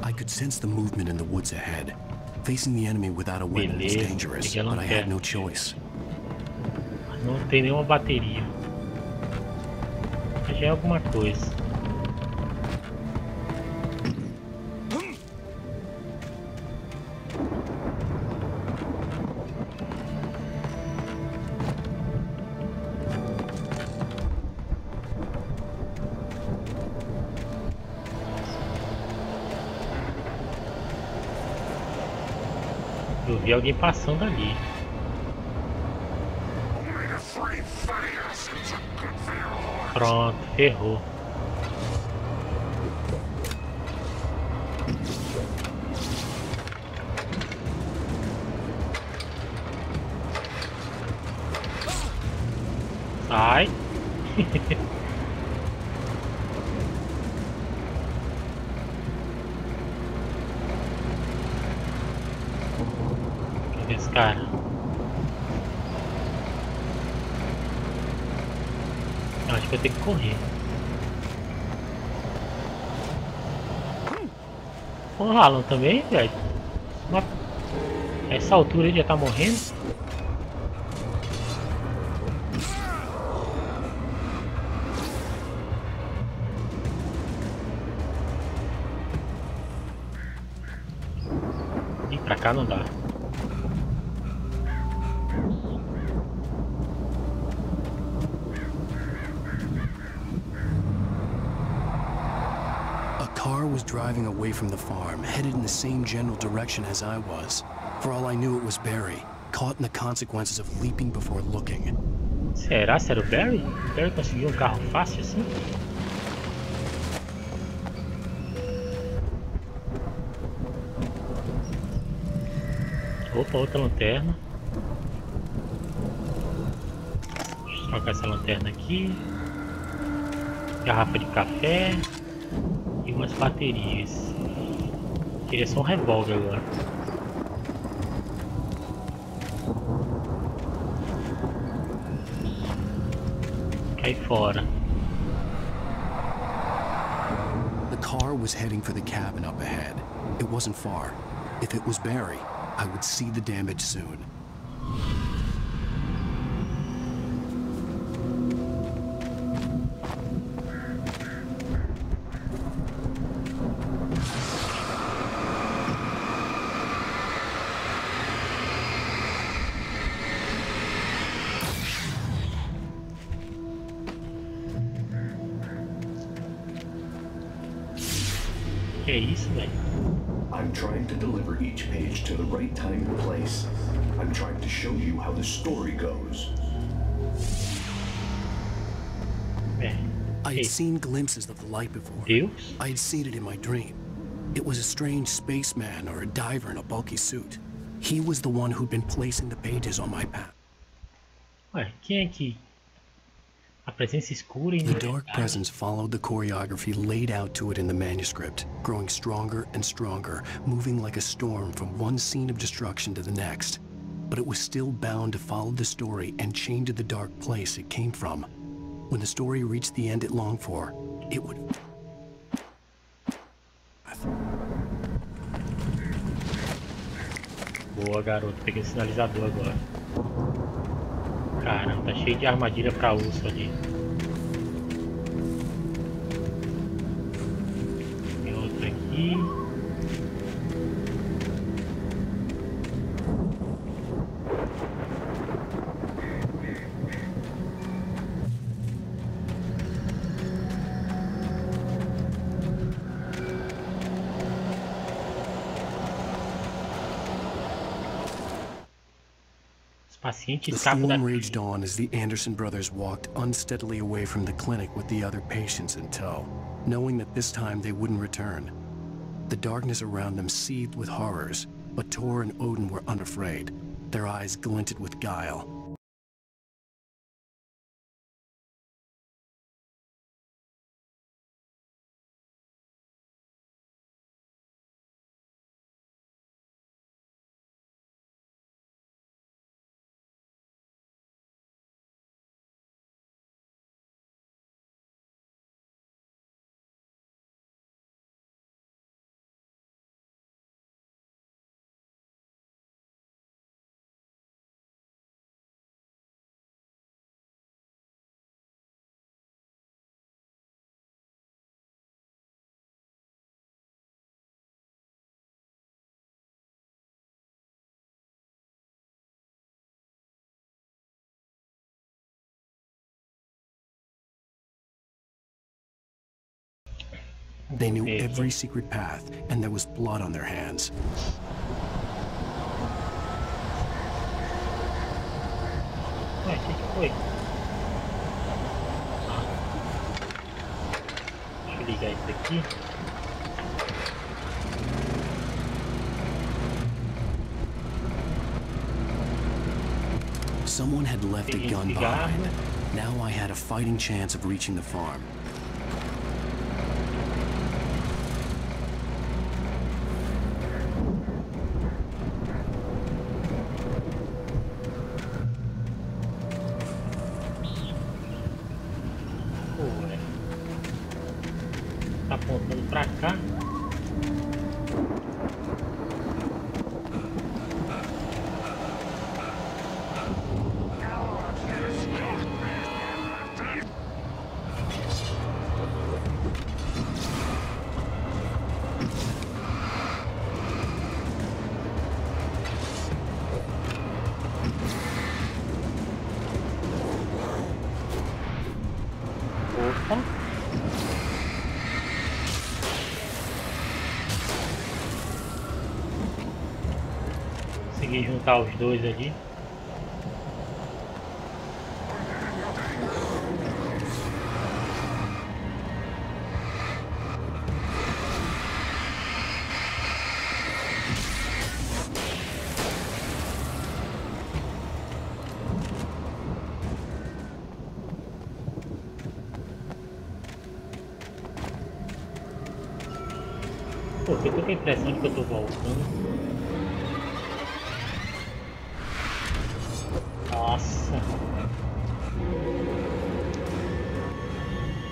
I could sense the movement in the woods ahead. Facing the enemy without a weapon was dangerous, but I had no choice. Não tem nenhuma bateria. Mas já é alguma coisa. Eu vi alguém passando ali. Pronto, ferrou. Sai. Esse cara. Eu acho que eu tenho que correr. O Alan também, velho. Essa altura ele já tá morrendo. E pra cá não dá. Was driving away from the farm, headed in the same general direction as I was. For all I knew, it was Barry, caught in the consequences of leaping before looking. Será o Barry? Barry conseguiu carro fácil assim? Opa, outra lanterna. Deixa eu trocar essa lanterna aqui. Garrafa de café. E umas baterias. Queria só um revólver agora. Cai fora. The car was heading for the cabin up ahead. It wasn't far. If it was Barry, I would see the damage soon. Que é isso, velho? I'm trying to deliver each page to the right time and place. I'm trying to show you how the story goes. I had seen glimpses of the light before. Deus? I had seen it in my dream. It was a strange spaceman or a diver in a bulky suit. He was the one who'd been placing the pages on my path. Ué, quem é que A presença escura e The dark presence followed the choreography laid out to it in the manuscript, growing stronger and stronger, moving like a storm from one scene of destruction to the next. But it was still bound to follow the story and chained to the dark place it came from. When the story reached the end it longed for, it would... Boa, garoto. Peguei o sinalizador agora. Caramba, tá cheio de armadilha pra urso ali. Tem outro aqui. The storm raged on as the Anderson brothers walked unsteadily away from the clinic with the other patients in tow, knowing that this time they wouldn't return. The darkness around them seethed with horrors, but Tor and Odin were unafraid. Their eyes glinted with guile. They knew every secret path, and there was blood on their hands. Ué, o que foi? Deixa eu ligar isso aqui. Someone had left a gun behind. Now I had a fighting chance of reaching the farm. Tá apontando pra cá. Opa. Consegui juntar os dois ali. Pô, eu tô com a impressão de que eu tô voltando. Nossa.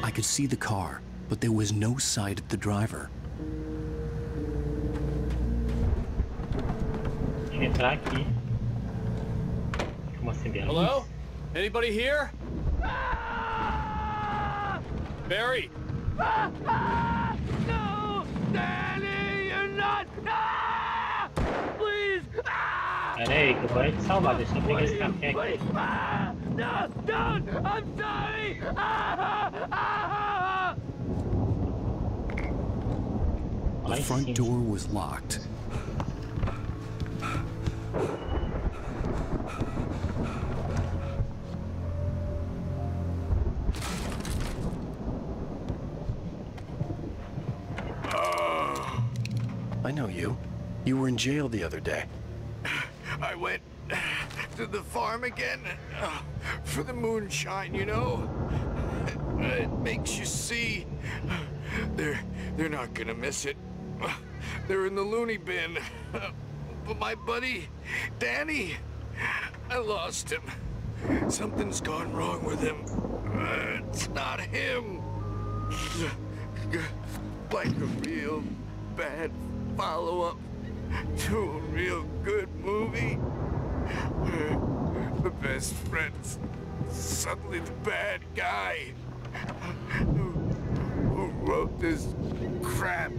I could see the car, but there was no sight of the driver. Deixa eu entrar aqui. Como assim, minha luz? Hello? Anybody here? Barry? No! Danny, you're not! Please! Pera aí, que eu vou te salvar. Deixa eu pegar esse café aqui. No! Don't! I'm sorry! The front door was locked. I know you. You were in jail the other day. I went to the farm again for the moonshine, you know? It makes you see. They're not gonna miss it. They're in the loony bin. But my buddy, Danny, I lost him. Something's gone wrong with him. It's not him. Like a real bad follow-up to a real good movie. The best friend's suddenly the bad guy. Who wrote this crap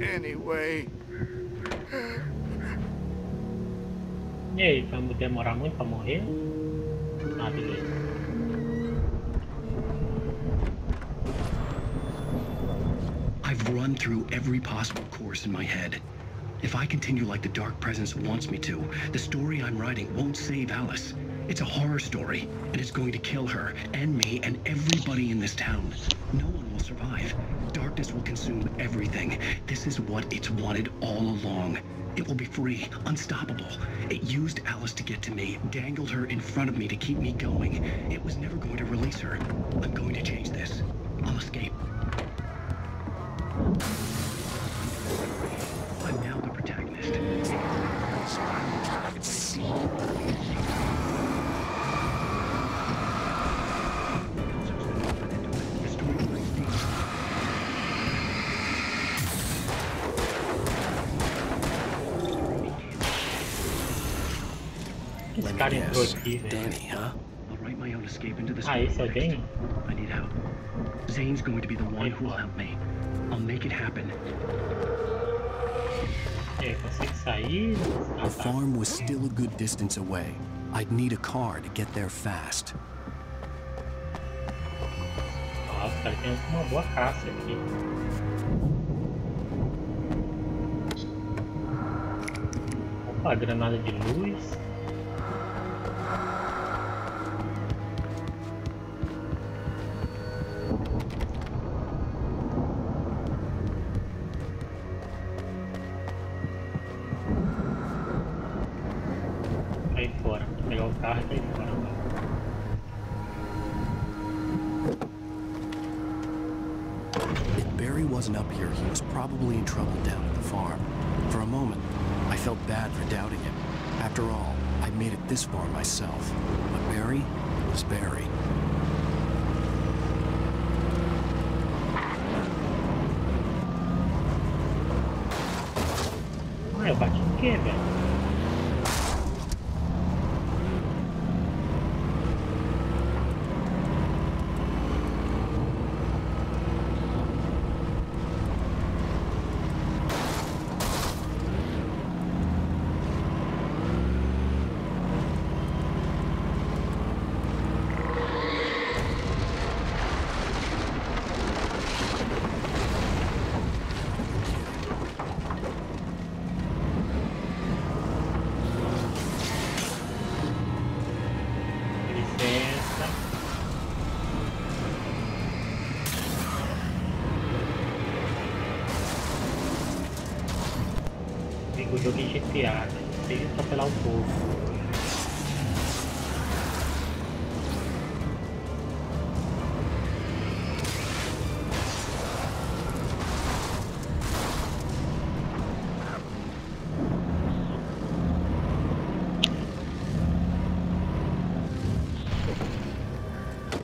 anyway? E aí, vamos demorar muito pra morrer? Ah, beleza. I've run through every possible course in my head. If I continue like the Dark Presence wants me to, the story I'm writing won't save Alice. It's a horror story, and it's going to kill her, and me, and everybody in this town. No one will survive. Darkness will consume everything. This is what it's wanted all along. It will be free, unstoppable. It used Alice to get to me, dangled her in front of me to keep me going. It was never going to release her. I'm going to change this. I'll escape. I'm now the protagonist. Esse cara entrou aqui, velho. Danny, huh? I'll write my own escape into the Ah, esse é o Danny? I need help. Zane's going to be the one who will help me. I'll make it happen. É, consegui sair. The farm was still a good distance away. I'd need a car to get there fast. Nossa, cara, tem uma boa caça aqui. Opa, granada de luz. Aí fora, vou pegar o carro e cair fora agora. If Barry wasn't up here, he was probably in trouble down at the farm. For a moment, I felt bad for doubting him. After all, I made it this far myself. But Barry was Barry. Ah, eu bati em quê, velho? O jogo é GTA, sem atropelar o povo.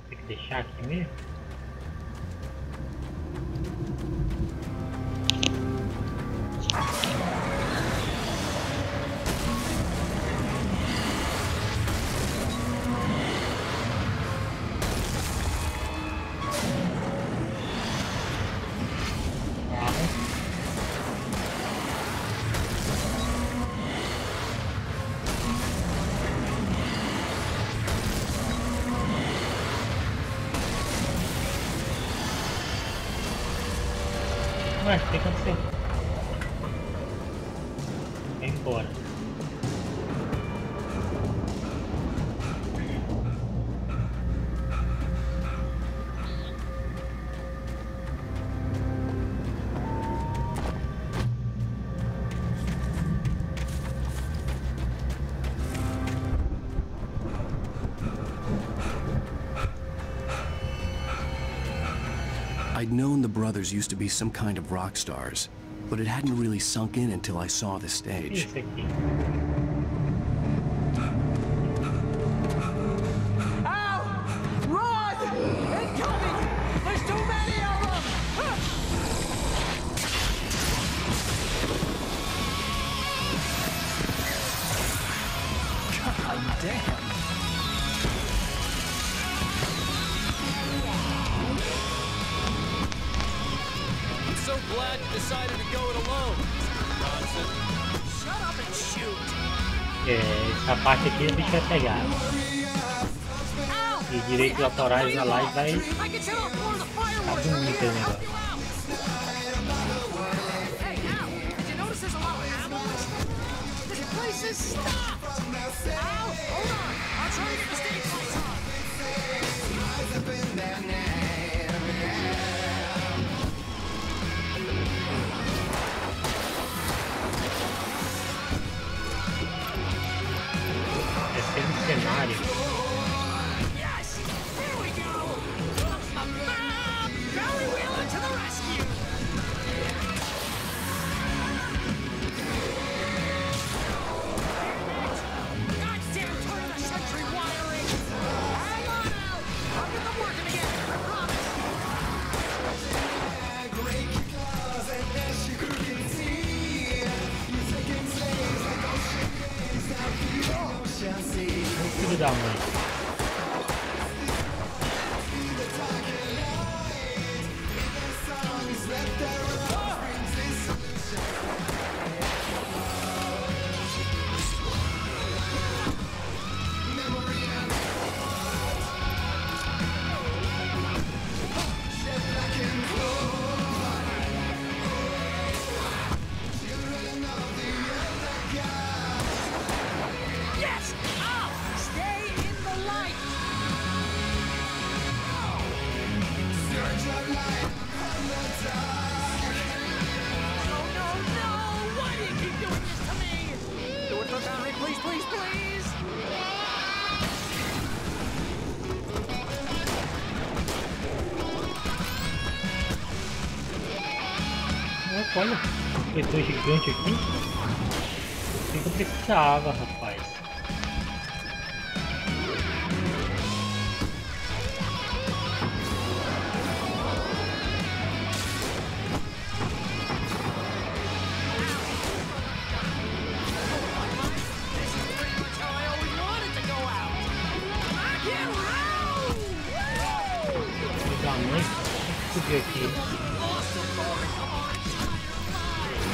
Tem que deixar aqui mesmo? Ué, o que aconteceu? Vem embora. I'd known the brothers used to be some kind of rock stars, but it hadn't really sunk in until I saw the stage. Ow! Run! Incoming! There's too many of them! God damn. So glad you decided to go it alone, Johnson. Shut up and shoot! Essa parte aqui a gente vai pegar. E direitos autorais na live vai ficar bonito o negócio. Hey, Al, did you notice there's a lot of ammo? This place is stopped! Al, hold on! I'll try to get the stage lights on! Esse é um cenário. Yes! Here we go! Barry Wheeler to the rescue! Goddamn turn of the century wiring! Hang on, Al! I'll get them working again, I promise! Filho da mãe. Yes! Al! Stay in the light! No, no, no! Why do you keep doing this to me? Do it for Barry, please, please, please! Olha, pessoa gigante aqui. O que eu precisava, rapaz? This is pretty much how I always wanted to go out! Rock and roll! Filho da mãe. Subir aqui. Awesome moment of our entire lives!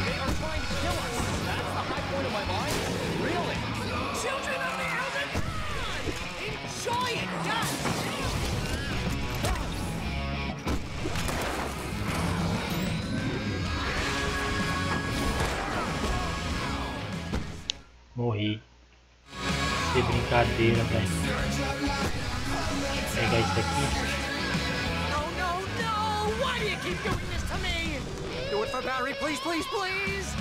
They are trying to kill us! That's the high point of my mind? Really? Children of the Elder God! Enjoy it, God! Morri. Que brincadeira, velho. Pegar isso aqui. No, no, no! Why do you keep doing this to me? Do it for Barry, please, please, please!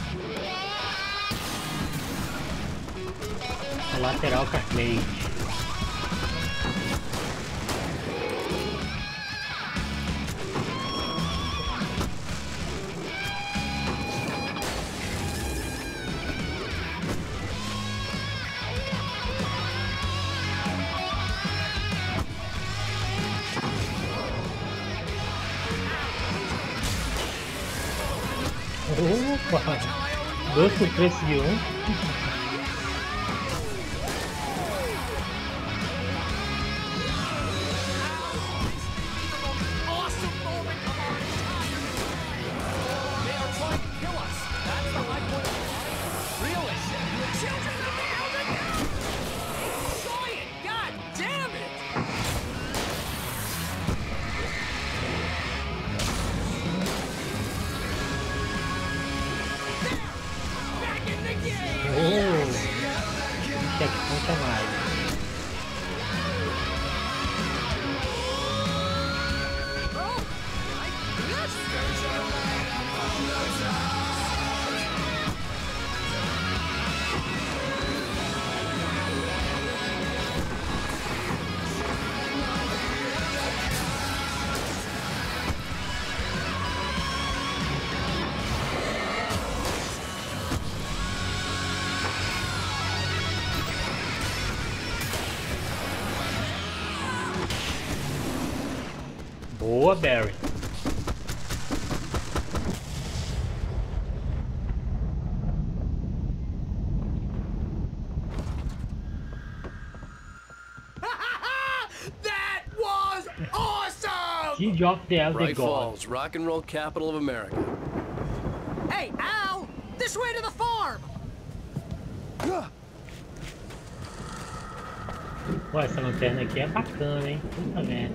A lateral carplay. Opa! 2 por preço de 1. Awesome moment of our entire lives! They are trying to kill us! That's the high point of our lives! Really? Children of the Elder God! Enjoy it! God damn it! There! Back in the game! Boa, Barry. That was awesome! Siege of the Elder Bright God. Falls, rock and roll capital of America. Hey, Al! This way to the farm! Pô, essa lanterna aqui é bacana, hein? Puta merda.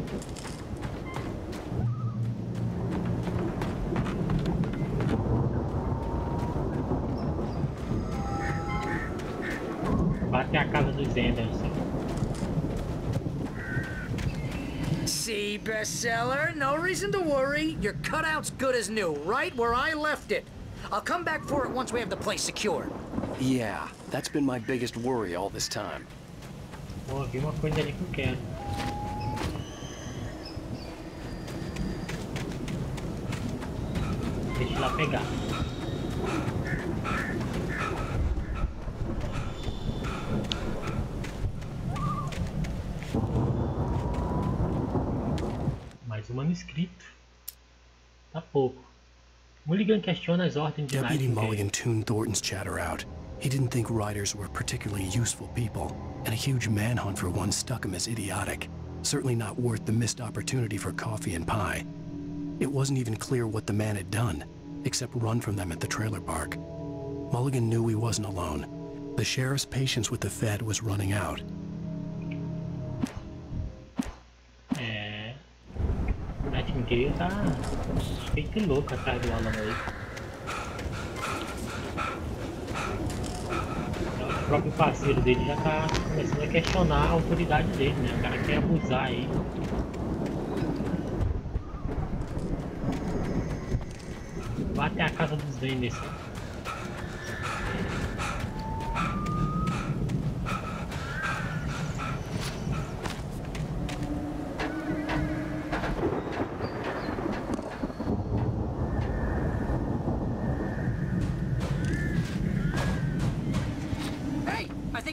Bate a casa dos Anderson. See, bestseller? No reason to worry. Your cutout's good as new, right where I left it. I'll come back for it once we have the place secured. Yeah, that's been my biggest worry all this time. Pô, vi uma coisa ali que eu quero. Deixa eu lá pegar. Mais um manuscrito. Tá pouco. Mulligan questiona as ordens de Deputy Nightingale. Mulligan tuned Thornton's chatter out. He didn't think riders were particularly useful people, and a huge manhunt for one struck him as idiotic. Certainly not worth the missed opportunity for coffee and pie. It wasn't even clear what the man had done, except run from them at the trailer park. Mulligan knew he wasn't alone. The sheriff's patience with the Fed was running out. É. Nightingale tá feito louco atrás do Alan aí. O próprio parceiro dele já tá começando a questionar a autoridade dele, né? O cara quer abusar aí. Vai até a casa dos Anderson.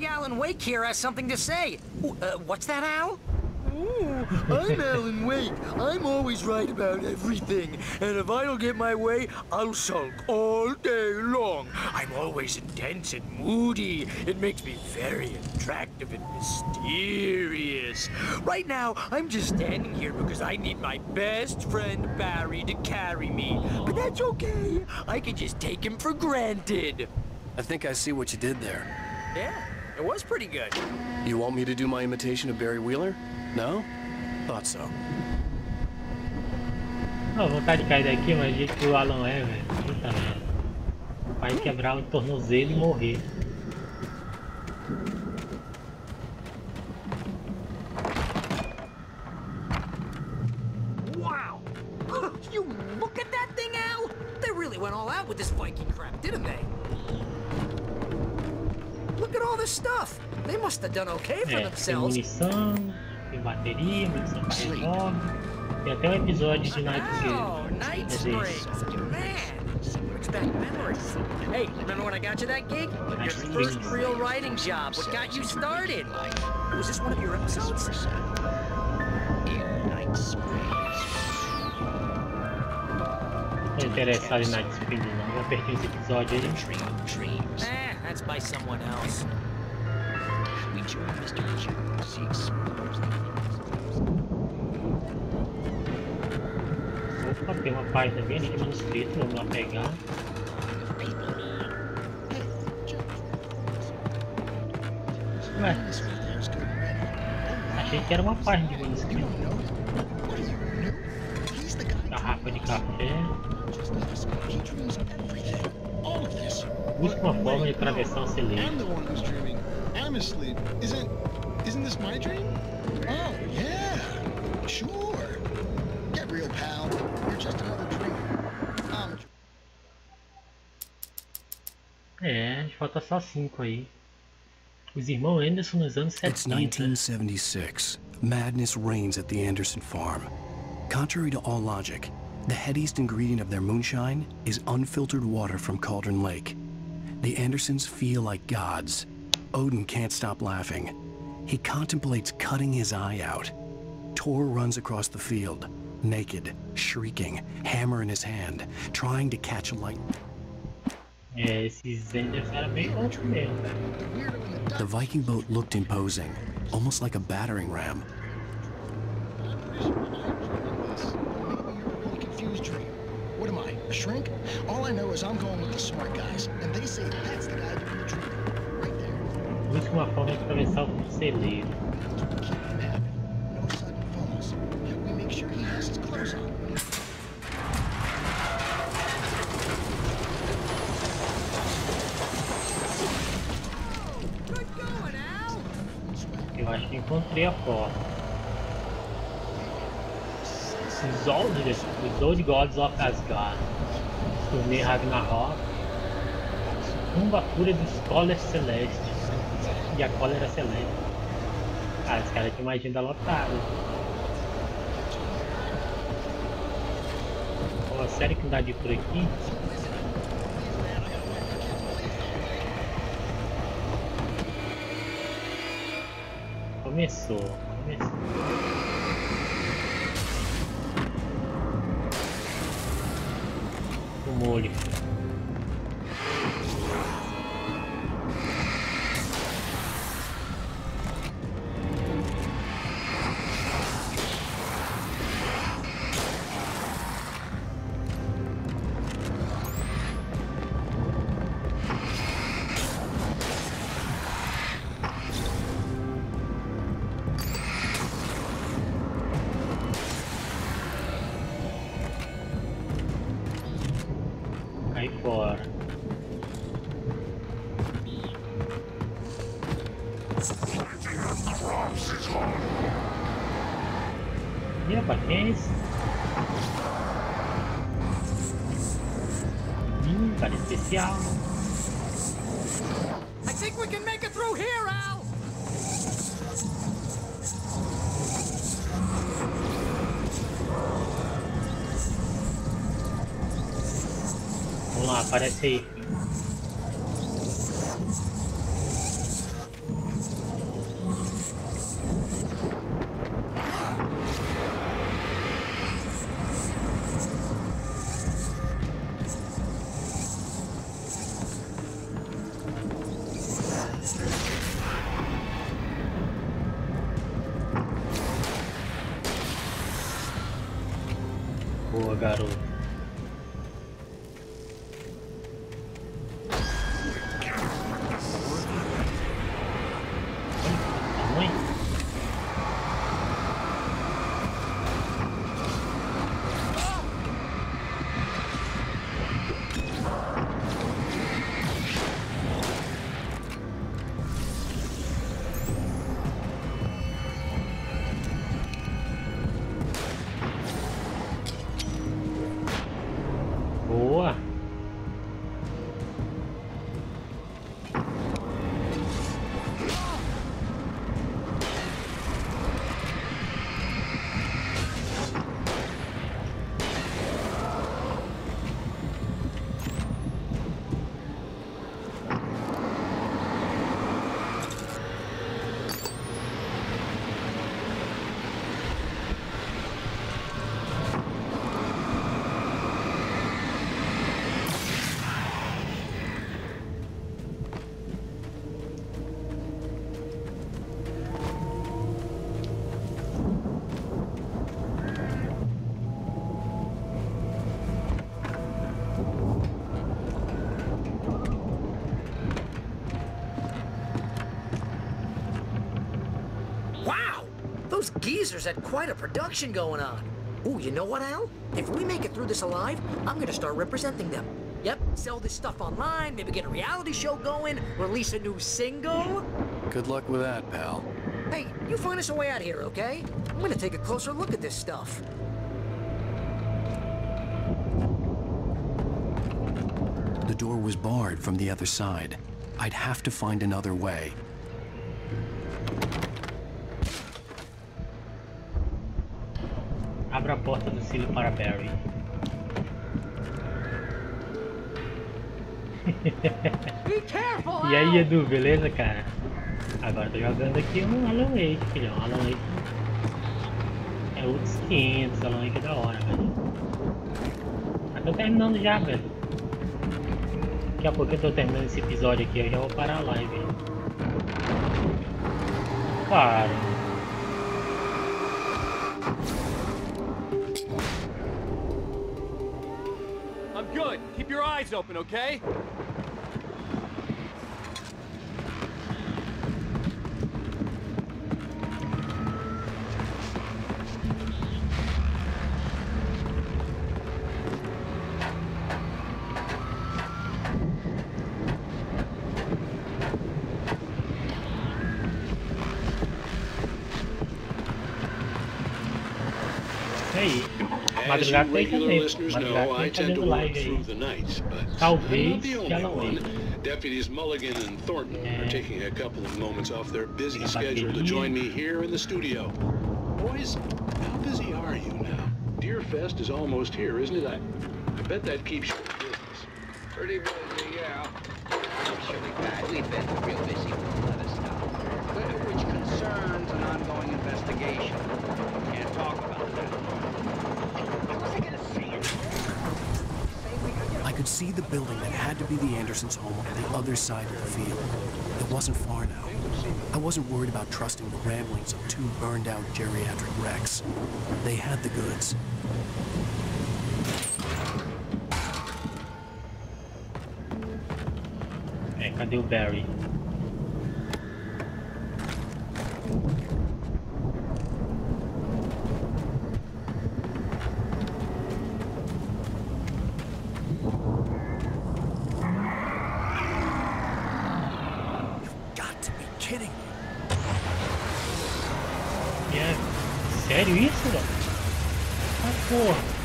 Alan Wake here has something to say. What's that, Al? Ooh, I'm Alan Wake. I'm always right about everything. And if I don't get my way, I'll sulk all day long. I'm always intense and moody. It makes me very attractive and mysterious. Right now, I'm just standing here because I need my best friend Barry to carry me. But that's okay. I can just take him for granted. I think I see what you did there. Yeah, it was pretty good. You want me to do my imitation of Barry Wheeler? No? Thought so. Não, vontade de cair daqui, mas o jeito que o Alan é, velho. Puta merda. Vai quebrar o tornozelo e morrer. Wow! You look at that thing, Al! They really went all out with this Viking crap, didn't they? Look at all this stuff. They must have done okay for themselves. Tem munição, tem bateria, munição para revólver. Tem até um episódio de Nightingale. Oh, Night Springs. Man, brings back memories. Hey, remember when I got you that gig? Your first real writing job. What got you started? Was this one of your episodes? Não interessado em Night Springs, não. Eu apertei esse episódio aí. That's by someone else. Opa, tem uma página bem ali de manuscrito, vamos lá pegar. Ué, achei que era uma página de manuscrito. Garrafa de café. Busca uma forma de atravessar o celeiro. I'm the one who's dreaming. I'm asleep. Isn't this my dream? Oh, yeah. Sure. Get real, pal. You're just another dream. É, falta só 5 aí. Os irmãos Anderson nos anos 70. It's 1976. Madness reigns at the Anderson farm. Contrary to all logic, the headiest ingredient of their moonshine is unfiltered water from Cauldron Lake. The Andersons feel like gods. Odin can't stop laughing. He contemplates cutting his eye out. Tor runs across the field. naked, shrieking, hammer in his hand, trying to catch a light. Esses Enders eram bem loucos mesmo, velho. The Viking boat looked imposing, almost like a battering ram. What am I, a shrink? All I know is I'm going with the smart guys, and they say that's the guy doing the dreaming. Right there. Busque uma forma de atravessar o celeiro. No sudden falls. We make sure he has his clothes on. Eu acho que encontrei a porta. Os Old Gods of Asgard, Turnê Ragnarok, Sucumba a fúria dos Cólera Celeste e a Cólera Celeste. Ah, esse cara tinha uma agenda lotada. Pô, sério que não dá de ir por aqui? Começou. O molho. Cai fora. E opa, quem é esse? Cara especial. I think we can make it through here, Al. Vamos lá, aparece aí. Boa, garoto. Boa. Those geezers had quite a production going on. Ooh, you know what, Al? If we make it through this alive, I'm gonna start representing them. Yep, sell this stuff online, maybe get a reality show going, release a new single. Good luck with that, pal. Hey, you find us a way out of here, okay? I'm gonna take a closer look at this stuff. The door was barred from the other side. I'd have to find another way. Abra a porta do silo para Barry. Be careful, E aí, Edu, beleza, cara? Agora tô jogando aqui um Alan Wake, filhão. Alan Wake é outro Sim, esse Alan Wake é da hora, velho. Mas tô terminando já, velho. Daqui a pouco eu tô terminando esse episódio aqui, eu já vou parar a live. Cara. I'm good. Keep your eyes open, okay? As you regular listeners know, I tend to work through the night, but I'm not the only one. Deputies Mulligan and Thornton are taking a couple of moments off their busy schedule to join me here in the studio. Boys, how busy are you now? Deerfest is almost here, isn't it? I bet that keeps you in business. Pretty busy, yeah. Actually, Pat, we've been real busy with a lot of stuff, which concerns an ongoing investigation. Can't talk about that. I could see the building that had to be the Andersons' home on the other side of the field. It wasn't far now. I wasn't worried about trusting the ramblings of two burned-out geriatric wrecks. They had the goods. Cadê o Barry? Sério isso, velho? Ah, porra.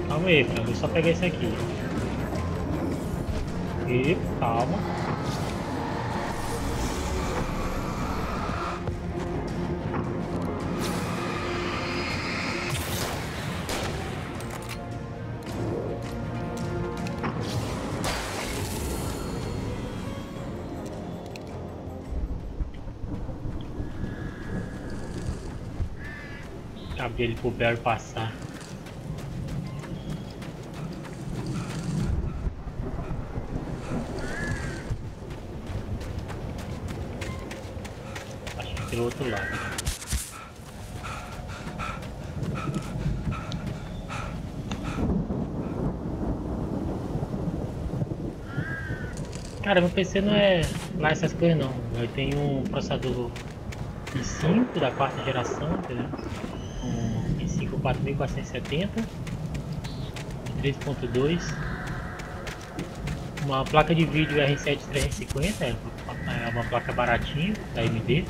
Calma aí, Fran, vou só pegar esse aqui. E calma. Abrir ele pro Barry passar. Acho que pelo outro lado. Cara, meu PC não é lá essas coisas não. Eu tenho um processador i5 da quarta geração, entendeu? Um i5 4470 3.2, uma placa de vídeo R7 350, é uma placa baratinha da AMD.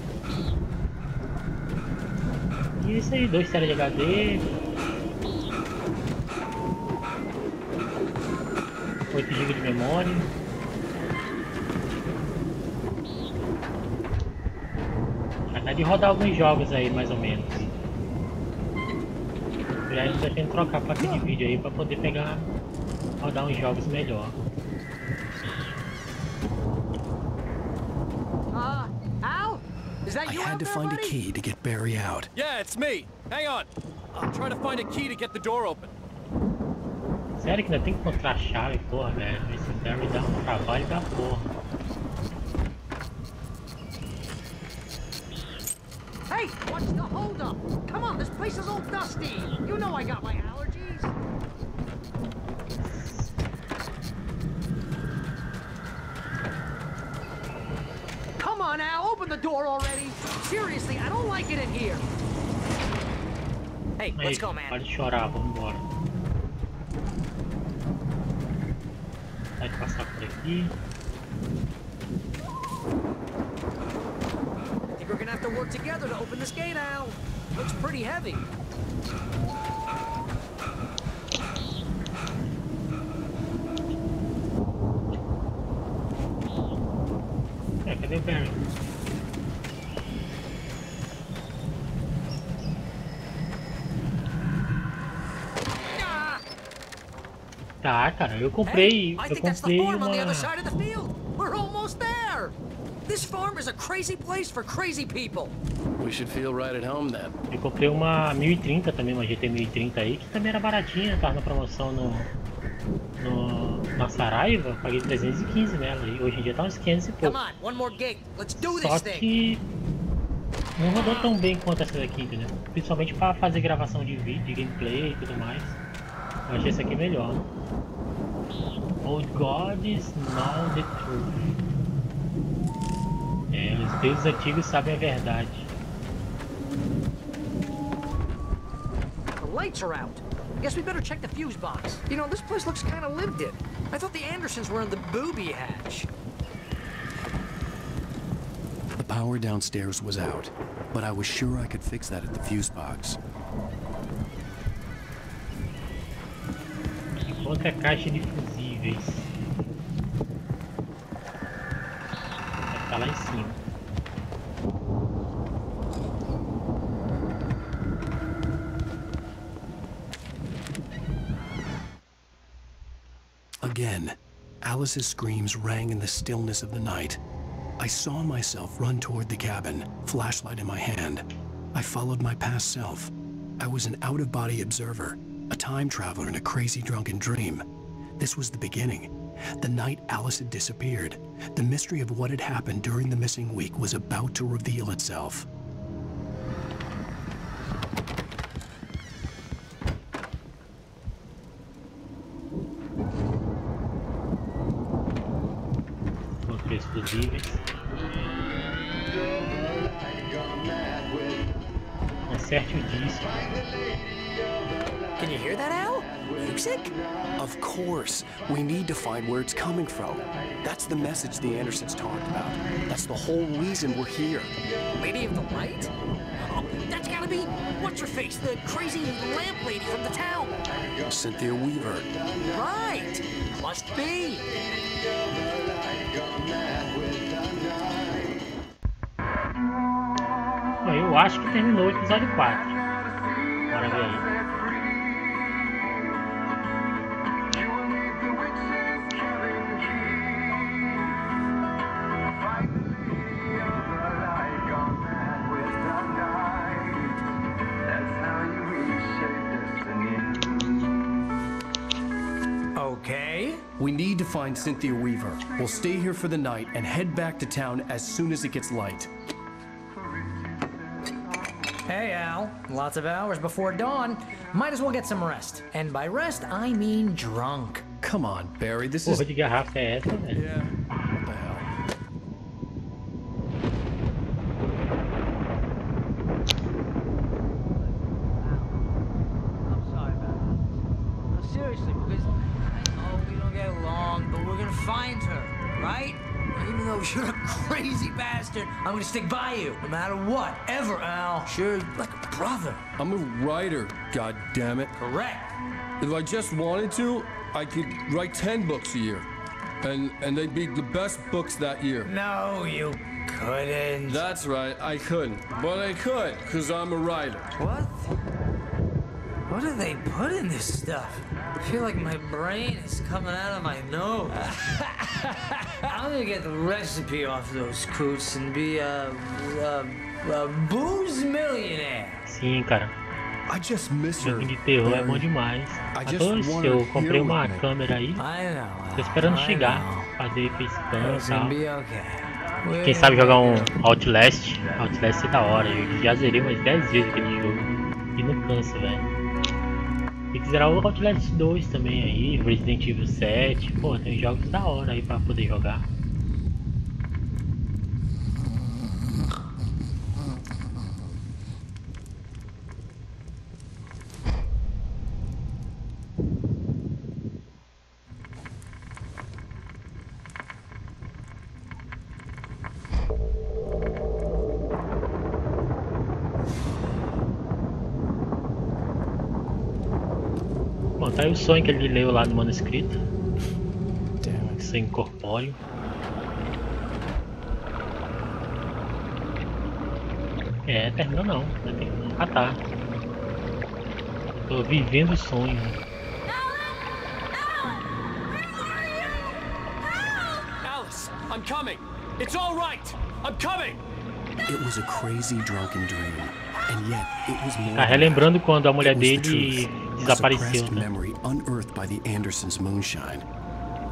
E isso aí, 2 TB de HD, 8 GB de memória. Dá de rodar alguns jogos aí, mais ou menos. Já a gente tá tentando trocar a placa de vídeo aí pra poder pegar, rodar uns jogos melhor. Al? Is that you? I had to find a key to get Barry out. Yeah, it's me. Hang on. I'm trying to find a key to get the door open. Sério que ainda tem que encontrar a chave, porra, velho. Esse Barry dá um trabalho da porra. Hey, what's the holdup? Come on, this place is all dusty. You know I got my allergies. Come on, Al, open the door already. Seriously, I don't like it in here. Hey, let's go, man. Pode chorar, vamos embora. Pode passar por aqui. I think we're gonna have to work together to open this gate, Al. Looks pretty heavy. Cadê o Barry? Tá, cara, eu comprei uma... We're almost there. This farm is a crazy place for crazy people. We should feel right at home then. Eu comprei uma 1030 também, uma GT 1030 aí, que também era baratinha, tava na promoção na Saraiva, paguei 315 nela e hoje em dia tá uns 500 e pouco. Só que não rodou tão bem quanto essa daqui, entendeu? Principalmente para fazer gravação de vídeo, de gameplay e tudo mais. Eu achei essa aqui melhor. Old gods know the truth. É, os deuses antigos sabem a verdade. The lights are out. Guess we better check the fuse box. You know, this place looks kind of lived in. I thought the Andersons were in the booby hatch. The power downstairs was out, but I was sure I could fix that at the fuse box. Outra caixa de fusíveis. Vai estar lá em cima. Again, Alice's screams rang in the stillness of the night. I saw myself run toward the cabin, flashlight in my hand. I followed my past self. I was an out-of-body observer, a time traveler in a crazy drunken dream. This was the beginning. The night Alice had disappeared. The mystery of what had happened during the missing week was about to reveal itself. Exclusivos. Acerte o disco. Can you hear that, Al? Music? Of course. We need to find where it's coming from. That's the message the Andersons talked about. That's the whole reason we're here. Lady of the Light? Oh, that's gotta be what's-her-face, the crazy lamp lady from the town. Cynthia Weaver. Right. Must be. Eu acho que terminou o episódio 4. Bora ver aí. Okay. We need to find Cynthia Weaver. We'll stay here for the night and head back to town as soon as it gets light. Hey, Al. Lots of hours before dawn. Might as well get some rest. And by rest, I mean drunk. Come on, Barry. This is... Porra de garrafa é essa, velho? Yeah. What the hell? I'm sorry about that. No, seriously, because I know we don't get along, but we're gonna find her, right? Even though you're a crazy bastard, I'm gonna stick by you, no matter what, ever, Al. Sure, like a brother. I'm a writer, goddammit. Correct. If I just wanted to, I could write 10 books a year. And they'd be the best books that year. No, you couldn't. That's right, I couldn't. But I could, because I'm a writer. What? What do they put in this stuff? I feel like my brain is coming out of my nose. I'm gonna get the recipe off those coots and be a booze millionaire. Sim, cara. I just miss her. Jogo de terror é bom demais. Eu comprei uma câmera aí. Tô esperando chegar, fazer facecam e tal. Quem sabe jogar um Outlast. Outlast é da hora. Eu já zerei umas 10 vezes aquele jogo. E não cansa, velho. Tem que zerar o Outlast 2 também aí, Resident Evil 7. Pô, tem jogos da hora aí pra poder jogar. tá aí o sonho que ele leu lá no manuscrito. Sonho incorpóreo. Terminou não. Ah tá. Tô vivendo o sonho. Alice, I'm coming. It's all right. I'm coming. It was a crazy drunken dream, and yet it was more. Tá relembrando quando a mulher dele desapareceu, né? Memory unearthed by the Andersons' moonshine.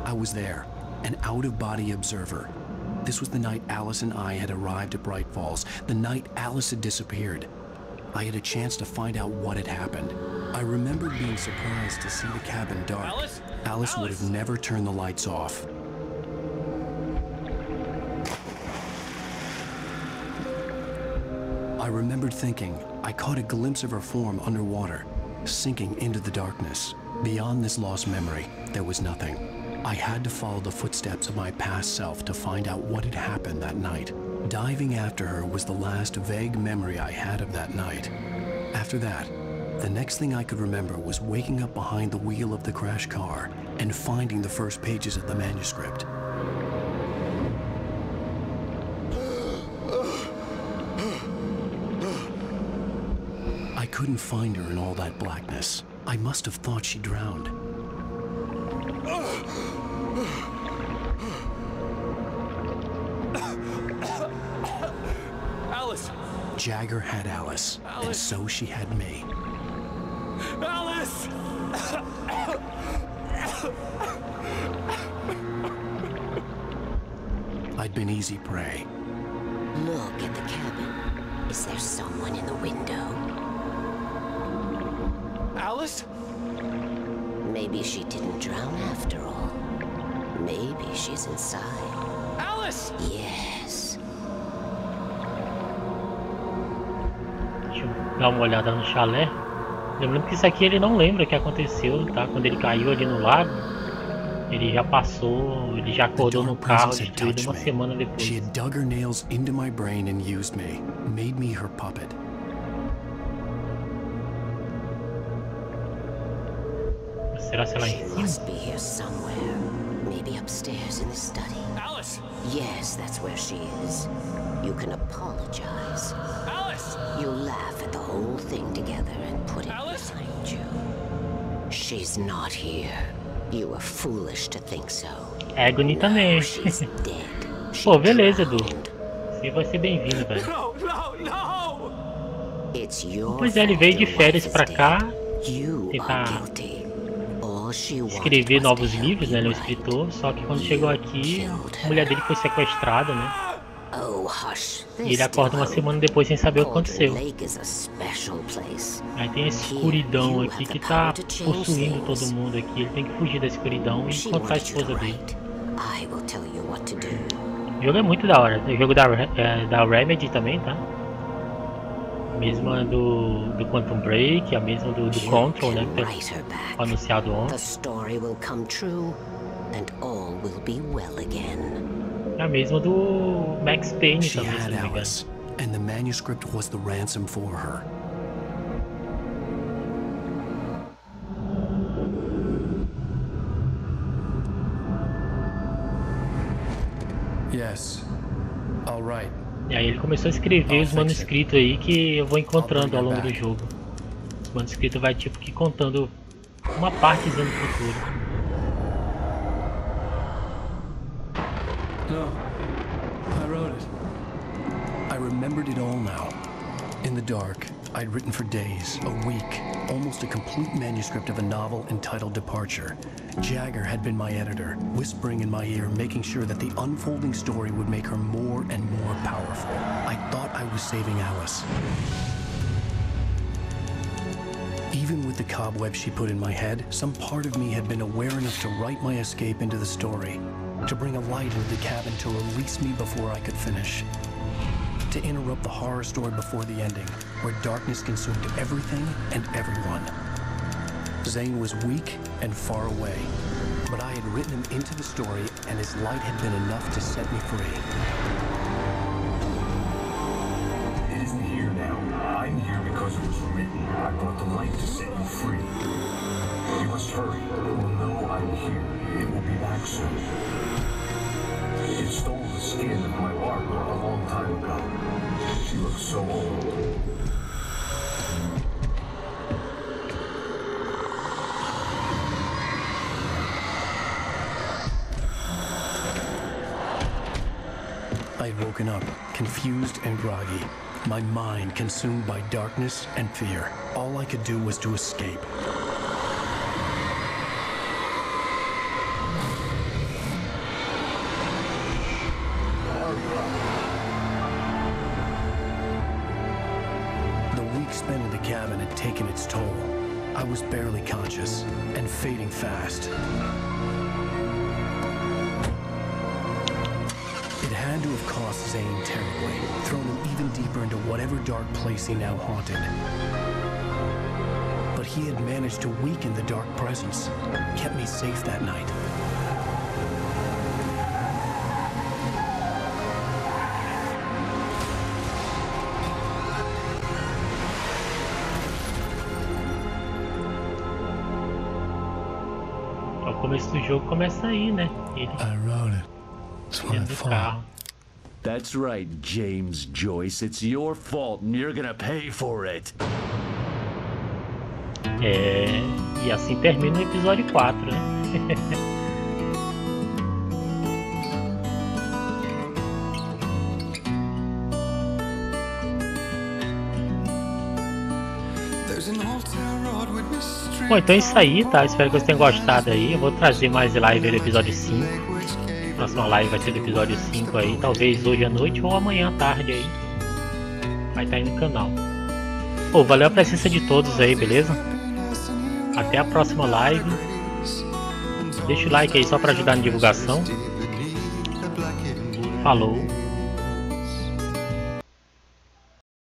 I was there, an out-of-body observer. This was the night Alice and I had arrived at Bright Falls, the night Alice had disappeared. I had a chance to find out what had happened. I remembered being surprised to see the cabin dark. Alice would have never turned the lights off. I remembered thinking I caught a glimpse of her form underwater, sinking into the darkness. Beyond this lost memory, there was nothing. I had to follow the footsteps of my past self to find out what had happened that night. Diving after her was the last vague memory I had of that night. After that, the next thing I could remember was waking up behind the wheel of the crashed car and finding the first pages of the manuscript. I couldn't find her in all that blackness. I must have thought she drowned. Alice! Jagger had Alice, and so she had me. Alice! I'd been easy prey. Look at the cabin. Is there someone in the window? Alice? Maybe she didn't drown after all. Maybe she's inside. Alice! Yes. Deixa eu dar uma olhada no chalé. Lembrando que isso aqui ele não lembra o que aconteceu, tá? Quando ele caiu ali no lago, ele já passou, ele já acordou no carro destruído uma semana depois. She had dug her nails into my brain and used me, made me her puppet. Será que ela em cima? Must be here somewhere. Maybe upstairs in the study. Alice! Yes, that's where she is. You can apologize. Alice! You laugh at the whole thing together and put it behind you. She's not here. You were foolish to think so. Agony também. Pô, beleza, Edu. Você vai ser bem-vindo, velho. No, no, no! It's your Pois é, ele veio de férias pra cá You tentar are guilty. All she wanted escrever was novos to help livros, né? Ele é um you escritor, só que quando chegou aqui, a mulher dele foi sequestrada, né? Oh, hush. E ele acorda uma semana depois sem saber o que aconteceu. Lake is a special place. Aí tem essa escuridão aqui que tá possuindo todo mundo aqui. Ele tem que fugir da escuridão e encontrar a esposa dele. I will tell you what to do. O jogo é muito da hora. O jogo da Remedy também, tá? A mesma do Quantum Break, a mesma do Controle, né? Que foi anunciado ontem. The story will come true and all will be well again. É a mesma do Max Payne She também, se had não me engano. Alice, and the manuscript was the ransom for her. Yes. All right. E aí ele começou a escrever os manuscritos aí que eu vou encontrando ao longo do jogo. O manuscrito vai tipo que contando uma partezinha do futuro. No. I wrote it. I remembered it all now. In the dark, I'd written for days, a week, almost a complete manuscript of a novel entitled Departure. Jagger had been my editor, whispering in my ear, making sure that the unfolding story would make her more and more powerful. I thought I was saving Alice. Even with the cobwebs she put in my head, some part of me had been aware enough to write my escape into the story, to bring a light into the cabin to release me before I could finish. To interrupt the horror story before the ending, where darkness consumed everything and everyone. Zane was weak and far away, but I had written him into the story and his light had been enough to set me free. It isn't here now. I'm here because it was written. I brought the light to set you free. You must soon. It stole the skin of my Barbara a long time ago. She looks so old. I had woken up, confused and groggy, my mind consumed by darkness and fear. All I could do was to escape. The week spent in the cabin had taken its toll. I was barely conscious and fading fast. It had to have cost Zane terribly, thrown him even deeper into whatever dark place he now haunted. But he had managed to weaken the dark presence, kept me safe that night. O começo do jogo começa aí, né? Ele I wrote it. It's my dentro do fault. carro. That's right, James Joyce. It's your fault and you're gonna pay for it. É, e assim termina o episódio 4, né? Bom, então é isso aí, tá? Espero que vocês tenham gostado aí. Eu vou trazer mais live do episódio 5. A próxima live vai ser do episódio 5 aí. Talvez hoje à noite ou amanhã à tarde aí. Vai estar aí no canal. Pô, valeu a presença de todos aí, beleza? Até a próxima live. Deixa o like aí só pra ajudar na divulgação. Falou.